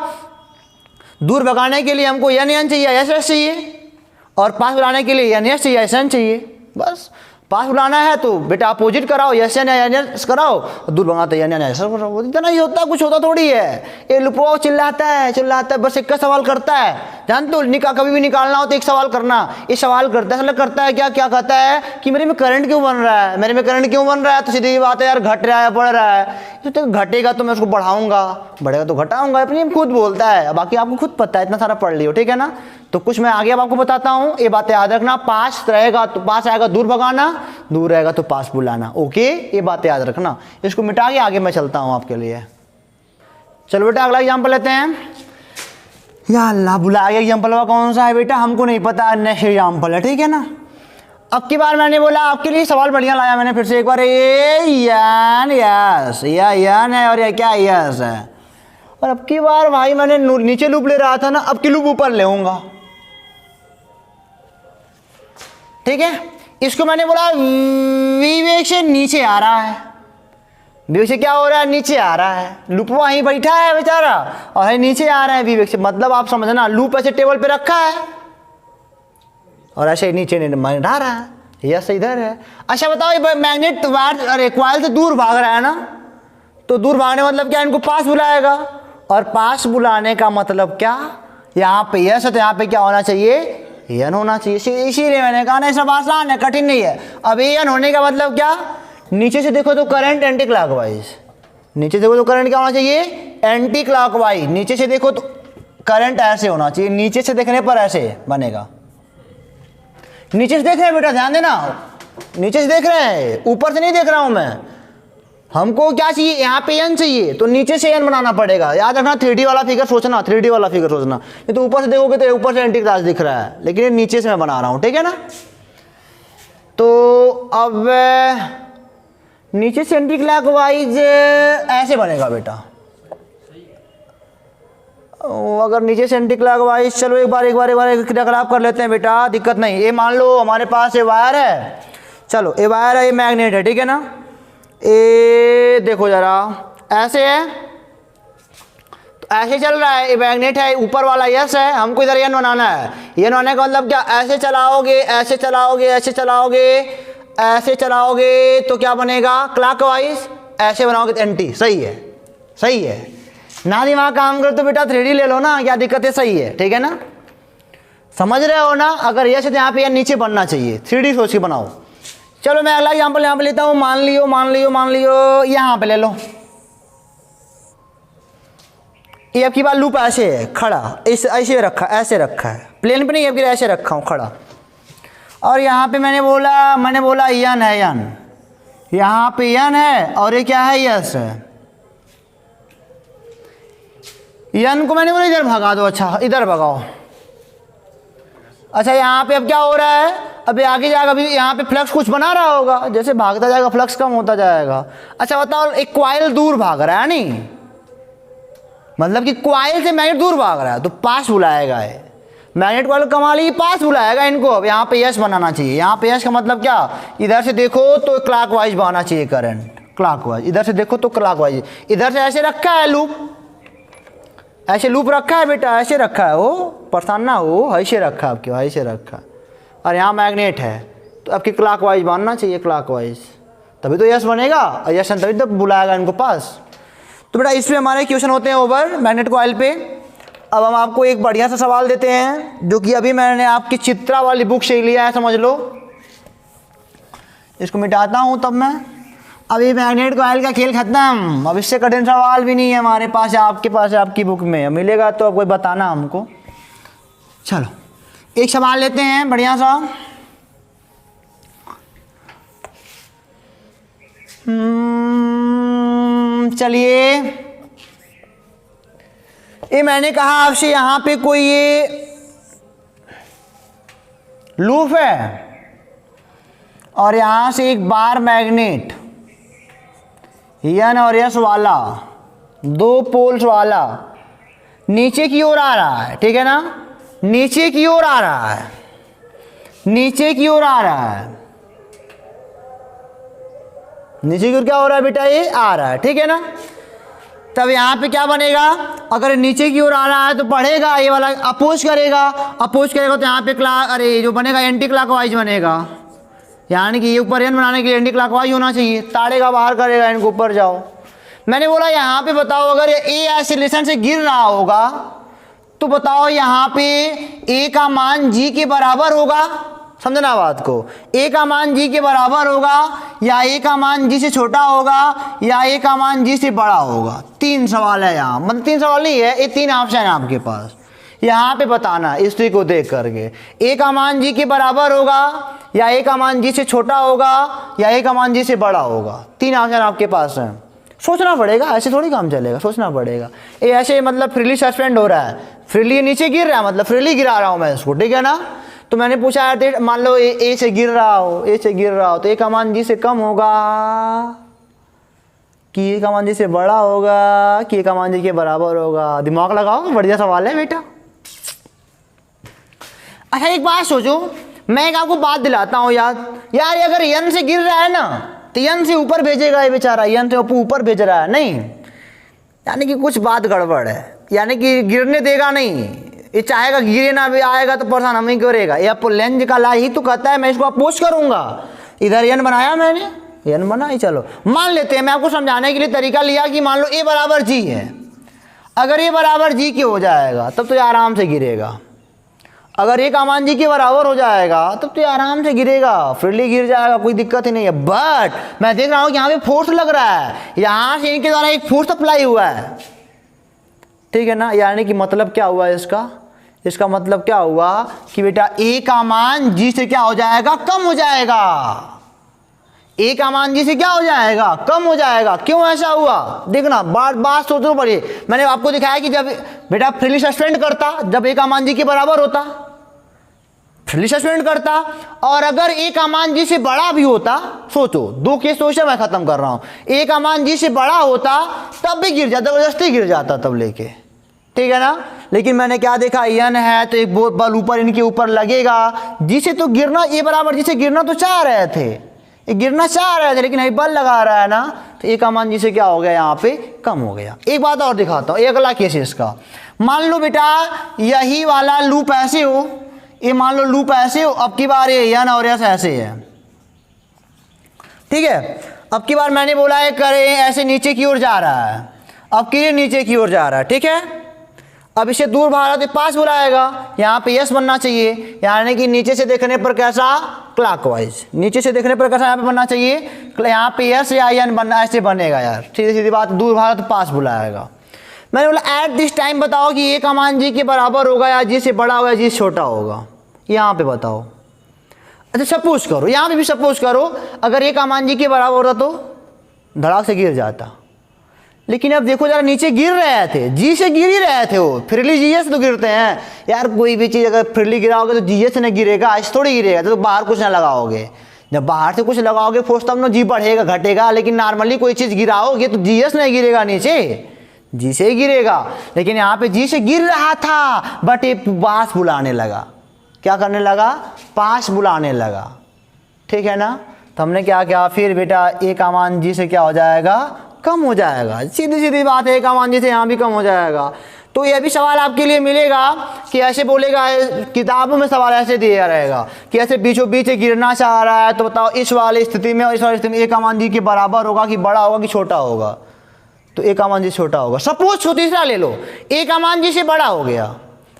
दूर भगाने के लिए हमको एन एन चाहिए, एस एस चाहिए, और पास बुलाने के लिए एन एस चाहिए, एस एन चाहिए। बस पास बुलाना है तो बेटा अपोजिट कराओ, एस एन एन एस कराओ, दूर भगाते एन एन एस कराओ, इतना ही होता, कुछ होता थोड़ी है। ये लुपो चिल्लाता है, बस एक का सवाल करता है, जानते हो, कभी भी निकालना हो तो एक सवाल करना, ये सवाल करता है क्या कहता है कि मेरे में करंट क्यों बन रहा है, तो सीधी बात है यार, घट रहा है, बढ़ रहा है, तो घटेगा तो मैं उसको बढ़ाऊंगा, बढ़ेगा तो घटाऊंगा, अपनी खुद बोलता है, बाकी आपको खुद पता है, इतना सारा पढ़ लियो, ठीक है ना। तो कुछ मैं आगे अब आपको बताता हूँ, ये बातें याद रखना, पास रहेगा तो पास आएगा दूर भगाना, दूर रहेगा तो पास बुलाना, ओके, ये बातें याद रखना। इसको मिटा के आगे मैं चलता हूँ आपके लिए। चलो बेटा अगला एग्जाम्पल लेते हैं। या अल्लाह, बुला गया एग्जाम्पल कौन सा है बेटा, हमको नहीं पता, नेक्स्ट एग्जाम्पल है, ठीक है ना। अब की बार मैंने बोला आपके लिए सवाल बढ़िया लाया मैंने फिर से एक बार, ये यान यस, या यान है और ये क्या यस है, और अब की बार भाई मैंने नीचे लूप ले रहा था ना, अब की लूप ऊपर ले आऊंगा, ठीक है। इसको मैंने बोला विवेक से नीचे आ रहा है, विवेक से क्या हो रहा है, नीचे आ रहा है, लूप वहीं बैठा है बेचारा और है नीचे आ रहा है विवेक से, मतलब आप समझना, लूप ऐसे टेबल पे रखा है और ऐसे नीचे नहीं ढा रहा है, यस इधर है। अच्छा बताओ ये मैग्नेट वायर अरे कॉइल से दूर भाग रहा है ना, तो दूर भागने मतलब क्या, इनको पास बुलाएगा, और पास बुलाने का मतलब क्या, यहाँ पे यस है तो यहाँ पे क्या होना चाहिए, एन होना चाहिए, इसीलिए मैंने कहा ना सब आसान है, कठिन नहीं है। अब एन होने का मतलब क्या, नीचे से देखो तो करंट एंटी क्लॉकवाइज, नीचे देखो तो करंट क्या होना चाहिए, एंटी क्लॉकवाइज, नीचे से देखो तो करंट ऐसे होना चाहिए, नीचे से देखने पर ऐसे बनेगा, नीचे से देख रहे हैं बेटा, ध्यान देना, नीचे से देख रहे हैं, ऊपर से नहीं देख रहा हूं मैं, हमको क्या चाहिए, यहाँ पे एन चाहिए तो नीचे से एन बनाना पड़ेगा, याद रखना, 3D वाला फिगर सोचना, 3D वाला फिगर सोचना, ये तो ऊपर से देखोगे तो ऊपर से एंटी क्लॉक दिख रहा है, लेकिन ये नीचे से मैं बना रहा हूँ, ठीक है ना। तो अब नीचे से एंटी क्लॉकवाइज ऐसे बनेगा बेटा, अगर नीचे से एंटी क्लॉकवाइज, चलो एक बार क्रियाकलाप कर लेते हैं बेटा, दिक्कत नहीं। ये मान लो हमारे पास ये वायर है, चलो ये वायर है, ये मैग्नेट है, ठीक है ना, ये देखो जरा ऐसे है, तो ऐसे चल रहा है, ये मैग्नेट है, ऊपर वाला यस है, हमको इधर एन बनाना है, एन बनाने का मतलब क्या, ऐसे चलाओगे ऐसे चलाओगे ऐसे चलाओगे ऐसे चलाओगे तो क्या बनेगा, क्लॉकवाइज, ऐसे बनाओगे तो एंटी, सही है, सही है ना, दिमाग काम कर तो बेटा 3D ले लो ना, क्या दिक्कत है, सही है, ठीक है ना, समझ रहे हो ना। अगर यस है तो यहाँ पे यार नीचे बनना चाहिए, 3D सोच के बनाओ। चलो मैं अगला एग्जाम्पल यहाँ पे लेता हूँ, मान लियो यहाँ पे ले लो, ये अब की बार लूप ऐसे है खड़ा, इस ऐसे रखा, ऐसे रखा है, प्लेन पे नहीं, अब की ऐसे रखा हूँ खड़ा। और यहाँ पे मैंने बोला यन है, यन, यहाँ पे यन है और ये क्या है, यस है। यन को मैंने बोला इधर भगा दो, अच्छा इधर भगाओ। अच्छा यहाँ पे अब क्या हो रहा है, अब आगे जाएगा, अभी यहाँ पे फ्लक्स कुछ बना रहा होगा, जैसे भागता जाएगा फ्लक्स कम होता जाएगा। अच्छा बताओ, एक कॉइल दूर भाग रहा है नहीं, मतलब कि कॉइल से मैग्नेट दूर भाग रहा है तो पास बुलाएगा है, मैग्नेट कॉइल कमा ली, पास बुलाएगा इनको। अब यहाँ पे यस बनाना चाहिए, यहाँ पे यस का मतलब क्या, इधर से देखो तो क्लॉकवाइज बहाना चाहिए करंट, क्लॉकवाइज, इधर से देखो तो क्लॉकवाइज। इधर से ऐसे रखा है लूप, ऐसे लूप रखा है बेटा, ऐसे रखा है, वो परेशान ना हो, ऐसे रखा है आपके, ऐसे रखा है, और यहाँ मैग्नेट है तो आपकी क्लॉकवाइज बनना चाहिए, क्लॉकवाइज, तभी तो यस बनेगा, और यस तभी तो बुलाएगा इनको पास। तो बेटा इस पे हमारे क्वेश्चन होते हैं ओवर मैग्नेट कॉइल पे। अब हम आपको एक बढ़िया सा सवाल देते हैं जो कि अभी मैंने आपकी चित्रा वाली बुक से लिया है, समझ लो। इसको मिटाता हूँ तब मैं, अभी मैग्नेट कॉइल का खेल खत्म, अब इससे कठिन सवाल भी नहीं है हमारे पास, आपके पास आपकी बुक में मिलेगा तो अब कोई बताना हमको। चलो एक सवाल लेते हैं बढ़िया सा। चलिए, ये मैंने कहा आपसे यहाँ पे कोई ये लूप है और यहाँ से एक बार मैग्नेट यन और यस वाला, दो पोल्स वाला नीचे की ओर आ रहा है, ठीक है ना, नीचे की ओर आ रहा है, नीचे की ओर आ रहा है, नीचे की ओर क्या हो रहा है बेटा, ये आ रहा है, ठीक है ना। तब यहाँ पे क्या बनेगा, अगर नीचे की ओर आ रहा है तो पढ़ेगा, ये वाला अपोज करेगा, अपोज करेगा तो यहाँ पे अरे जो बनेगा एंटी क्लॉकवाइज बनेगा, यानी कि ये ऊपर एन बनाने के लिए एंटी क्लॉकवाइज होना चाहिए, ताड़ेगा बाहर करेगा, इनको ऊपर जाओ। मैंने बोला यहाँ पे बताओ, अगर ए एक्सीलरेशन से गिर रहा होगा तो बताओ यहाँ पे ए का मान जी के बराबर होगा, समझना बात को, ए का मान जी के बराबर होगा या ए का मान जी से छोटा होगा या ए का मान जी से बड़ा होगा। तीन सवाल है यहाँ, मतलब तीन सवाल नहीं है, ये तीन ऑप्शन है आपके पास, यहाँ पे बताना स्थिति को देख करके, ए का मान जी के बराबर होगा या ए का मान जी से छोटा होगा या ए का मान जी से बड़ा होगा। तीन ऑप्शन आपके पास है, सोचना पड़ेगा, ऐसे थोड़ी काम चलेगा, सोचना पड़ेगा। ये ऐसे मतलब फ्रीली सस्पेंड हो रहा है, फ्रीली नीचे गिर रहा है, मतलब फ्रीली गिरा रहा हूँ मैं इसको, ठीक है ना। तो मैंने पूछा यार, मान लो ए से गिर रहा हो, ए से गिर रहा हो तो ए का मान जी से कम होगा कि ए का मान जी से बड़ा होगा कि ए का मान जी के बराबर होगा। दिमाग लगाओ, बढ़िया सवाल है बेटा। अच्छा एक बात सोचो, मैं एक आपको बात दिलाता हूँ यार, अगर यन से गिर रहा है ना तो यन से ऊपर भेजेगा ये बेचारा, यन से ऊपर भेज रहा है, नहीं, यानी कि कुछ बात गड़बड़ है, यानी कि गिरने देगा नहीं, ये चाहेगा गिरे ना, भी आएगा तो परेशान हम ही करेगा। ये आपको लेंस का ला ही तो कहता है मैं इसको अपोज करूंगा, इधर यन बनाया मैंने, यन बनाई, चलो मान लेते हैं, मैं आपको समझाने के लिए तरीका लिया कि मान लो ए बराबर जी है, अगर ये बराबर जी के हो जाएगा तब तो ये आराम से गिरेगा, अगर ए का मान जी के बराबर हो जाएगा तब तो ये आराम से गिरेगा, फ्रीली गिर जाएगा, कोई दिक्कत ही नहीं है। बट मैं देख रहा हूँ कि यहाँ पे फोर्स लग रहा है, यहाँ से इनके द्वारा एक फोर्स अप्लाई हुआ है, ठीक है ना। यानी कि मतलब क्या हुआ इसका मतलब क्या हुआ कि बेटा ए का मान जी से क्या हो जाएगा, कम हो जाएगा, ए का मान जी से क्या हो जाएगा, कम हो जाएगा। क्यों ऐसा हुआ, देखना बात सोचो पड़िए। मैंने आपको दिखाया कि जब बेटा फ्रीली सस्पेंड करता, जब ए का मान जी के बराबर होता, फ्रीली सस्पेंड करता, और अगर ए का मान जी से बड़ा भी होता, सोचो दो केस सोचा, मैं खत्म कर रहा हूं, ए का मान जी से बड़ा होता तब भी गिर जाता, जबरदस्ती गिर जाता तब लेके, ठीक है ना। लेकिन मैंने क्या देखा, यन है तो एक बल ऊपर इनके ऊपर लगेगा, जिसे तो गिरना, ए बराबर जिसे गिरना तो चाह रहे थे, ये गिरना चाह रहे थे लेकिन बल लगा रहा है ना, तो ए का मान जिसे क्या हो गया, यहाँ पे कम हो गया। एक बात और दिखाता हूँ, एक अगला केस है इसका। मान लो बेटा यही वाला लूप ऐसे हो, ये मान लो लूप ऐसे हो, अब की बार ये यन और यस ऐसे है, ठीक है। अब की बार मैंने बोला है करे ऐसे नीचे की ओर जा रहा है, अब की नीचे की ओर जा रहा है, ठीक है। अब इसे दूर भागा तो पास बुलाएगा, यहाँ पे यस बनना चाहिए, यानी कि नीचे से देखने पर कैसा, क्लॉकवाइज, नीचे से देखने पर कैसा यहाँ पे बनना चाहिए, यहाँ पे यस या यन बनना, ऐसे बनेगा यार, सीधी सीधी बात, दूर भागा तो पास बुलाएगा। मैंने बोला एट दिस टाइम बताओ कि ए का मान जी के बराबर होगा या जी से बड़ा होगा या जी से छोटा होगा, यहाँ पे बताओ। अच्छा सपोज करो, यहाँ पे भी सपोज करो अगर ए का मान जी के बराबर होता तो धड़ाक से गिर जाता, लेकिन अब देखो जरा नीचे गिर रहे थे, जी से गिर ही रहे थे वो, फ्रीली जी से तो गिरते हैं यार। कोई भी चीज़ अगर फ्रीली गिराओगे तो जी से नहीं गिरेगा, ऐसे थोड़ी गिरेगा। तो बाहर कुछ ना लगाओगे, जब बाहर से कुछ लगाओगे फोर्स तब ना जी बढ़ेगा घटेगा, लेकिन नॉर्मली कोई चीज़ गिराओगे तो जी से नहीं गिरेगा, नीचे जी से ही गिरेगा। लेकिन यहाँ पे जी से गिर रहा था बट ये पास बुलाने लगा, क्या करने लगा, पास बुलाने लगा, ठीक है ना। तो हमने क्या किया फिर बेटा, ए का मान जी से क्या हो जाएगा, कम हो जाएगा। सीधी सीधी बात है, ए का मान जी से यहाँ भी कम हो जाएगा। तो ये भी सवाल आपके लिए मिलेगा कि ऐसे बोलेगा, किताबों में सवाल ऐसे दिया रहेगा कि ऐसे बीचों बीच गिरना चाह रहा है, तो बताओ इस वाली स्थिति में और इस वाली स्थिति में ए का मान जी के बराबर होगा कि बड़ा होगा कि छोटा होगा। तो ए का मान जी छोटा होगा। सपोज तीसरा ले लो, ए का मान जी से बड़ा हो गया,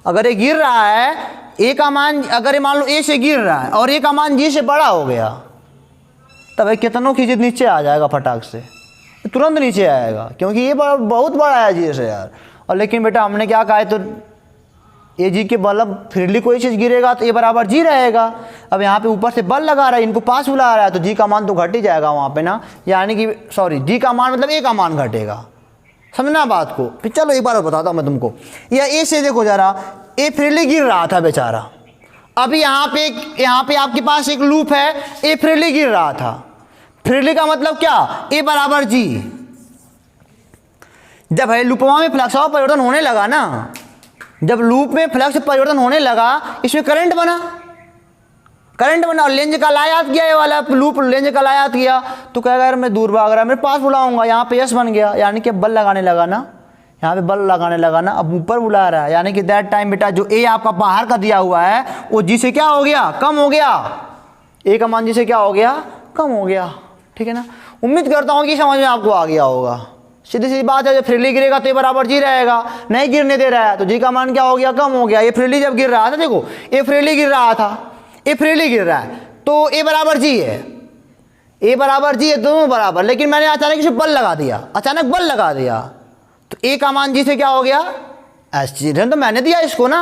अगर ये गिर रहा है, ए का मान अगर ये मान लो ए से गिर रहा है और ए का मान जी से बड़ा हो गया, तब कितनों की जिद नीचे आ जाएगा फटाक से, तुरंत नीचे आएगा, क्योंकि ये बहुत बड़ा है जी से यार। और लेकिन बेटा हमने क्या कहा है, तो ए जी के बल फ्रीली कोई चीज़ गिरेगा तो ए बराबर जी रहेगा। अब यहाँ पे ऊपर से बल लगा रहा है, इनको पास बुला रहा है, तो जी का मान तो घट ही जाएगा वहाँ पे ना, यानी कि सॉरी जी का मान मतलब ए का मान घटेगा, समझना बात को। फिर चलो एक बार और बताता हूँ मैं तुमको, या ए से देखो जरा, ए फ्रीली गिर रहा था बेचारा, अभी यहाँ पे आपके पास एक लूप है, ए फ्रीली गिर रहा था। फ्रीली का मतलब क्या, ए बराबर जी। जब है लूपवा में फ्लक्स ऑफ परिवर्तन होने लगा ना, जब लूप में फ्लक्स परिवर्तन होने लगा, इसमें करंट बना और लेंज का लायात किया, ये वाला लूप लेंज का लायात किया, तो कहेगा यार मैं दूर भाग रहा, मेरे पास बुलाऊंगा, यहाँ पे यस बन गया, यानी कि बल लगाने लगा ना, यहाँ पे बल लगाने लगा ना, अब ऊपर बुला रहा है, यानी कि दैट टाइम बेटा जो ए आपका बाहर का दिया हुआ है वो जी से क्या हो गया, कम हो गया। ए का मान जी से क्या हो गया, कम हो गया, ठीक है ना। उम्मीद करता हूँ कि समझ में आपको आ गया होगा। सीधी सी बात है, जब फ्रीली गिरेगा तो ये बराबर जी रहेगा, नहीं गिरने दे रहा है तो जी का मान क्या हो गया, कम हो गया। ये फ्रीली जब गिर रहा था, देखो ये फ्रीली गिर रहा था, ये फ्रीली गिर रहा है, तो ए बराबर जी है, ए बराबर जी है, दोनों बराबर। लेकिन मैंने अचानक इसे बल लगा दिया, अचानक बल लगा दिया, तो ए का मान जी से क्या हो गया, एक्सीडेंट तो मैंने दिया इसको ना,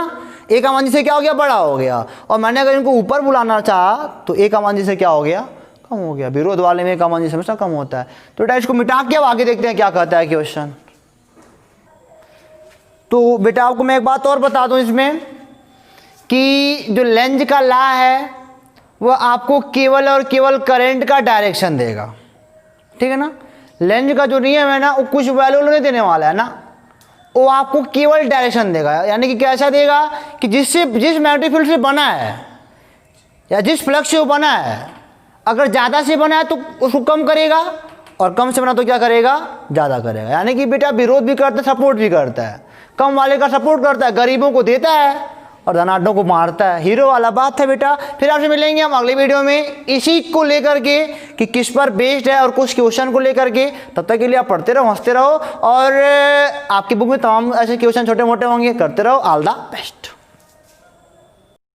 ए का मान जी से क्या हो गया, बड़ा हो गया। और मैंने अगर इनको ऊपर बुलाना चाहा तो ए का मान जी से क्या हो गया, कम हो गया। विरोध वाले में का मान जी हमेशा कम होता है। तो बेटा इसको मिटा के अब आगे देखते हैं क्या कहता है क्वेश्चन। तो बेटा आपको मैं एक बात और बता दूं इसमें कि जो लेंज का लॉ है वह आपको केवल और केवल करंट का डायरेक्शन देगा, ठीक है ना। लेंज का जो नियम है ना वो कुछ वैल्यू नहीं देने वाला है ना, वो आपको केवल डायरेक्शन देगा। यानी कि कैसा देगा कि जिस मैग्नेटिक फील्ड से बना है या जिस फ्लक्स से वो बना है, अगर ज़्यादा से बना है तो उसको कम करेगा, और कम से बना तो क्या करेगा, ज़्यादा करेगा। यानी कि बेटा विरोध भी करता है, सपोर्ट भी करता है। कम वाले का सपोर्ट करता है, गरीबों को देता है और धनाढ्यों को मारता है। हीरो वाला बात है बेटा। फिर आपसे मिलेंगे हम अगले वीडियो में इसी को लेकर के कि किस पर बेस्ड है और कुछ क्वेश्चन को लेकर के। तब तक के लिए आप पढ़ते रहो, हंसते रहो, और आपकी बुक में तमाम ऐसे क्वेश्चन छोटे मोटे होंगे, करते रहो। All the best.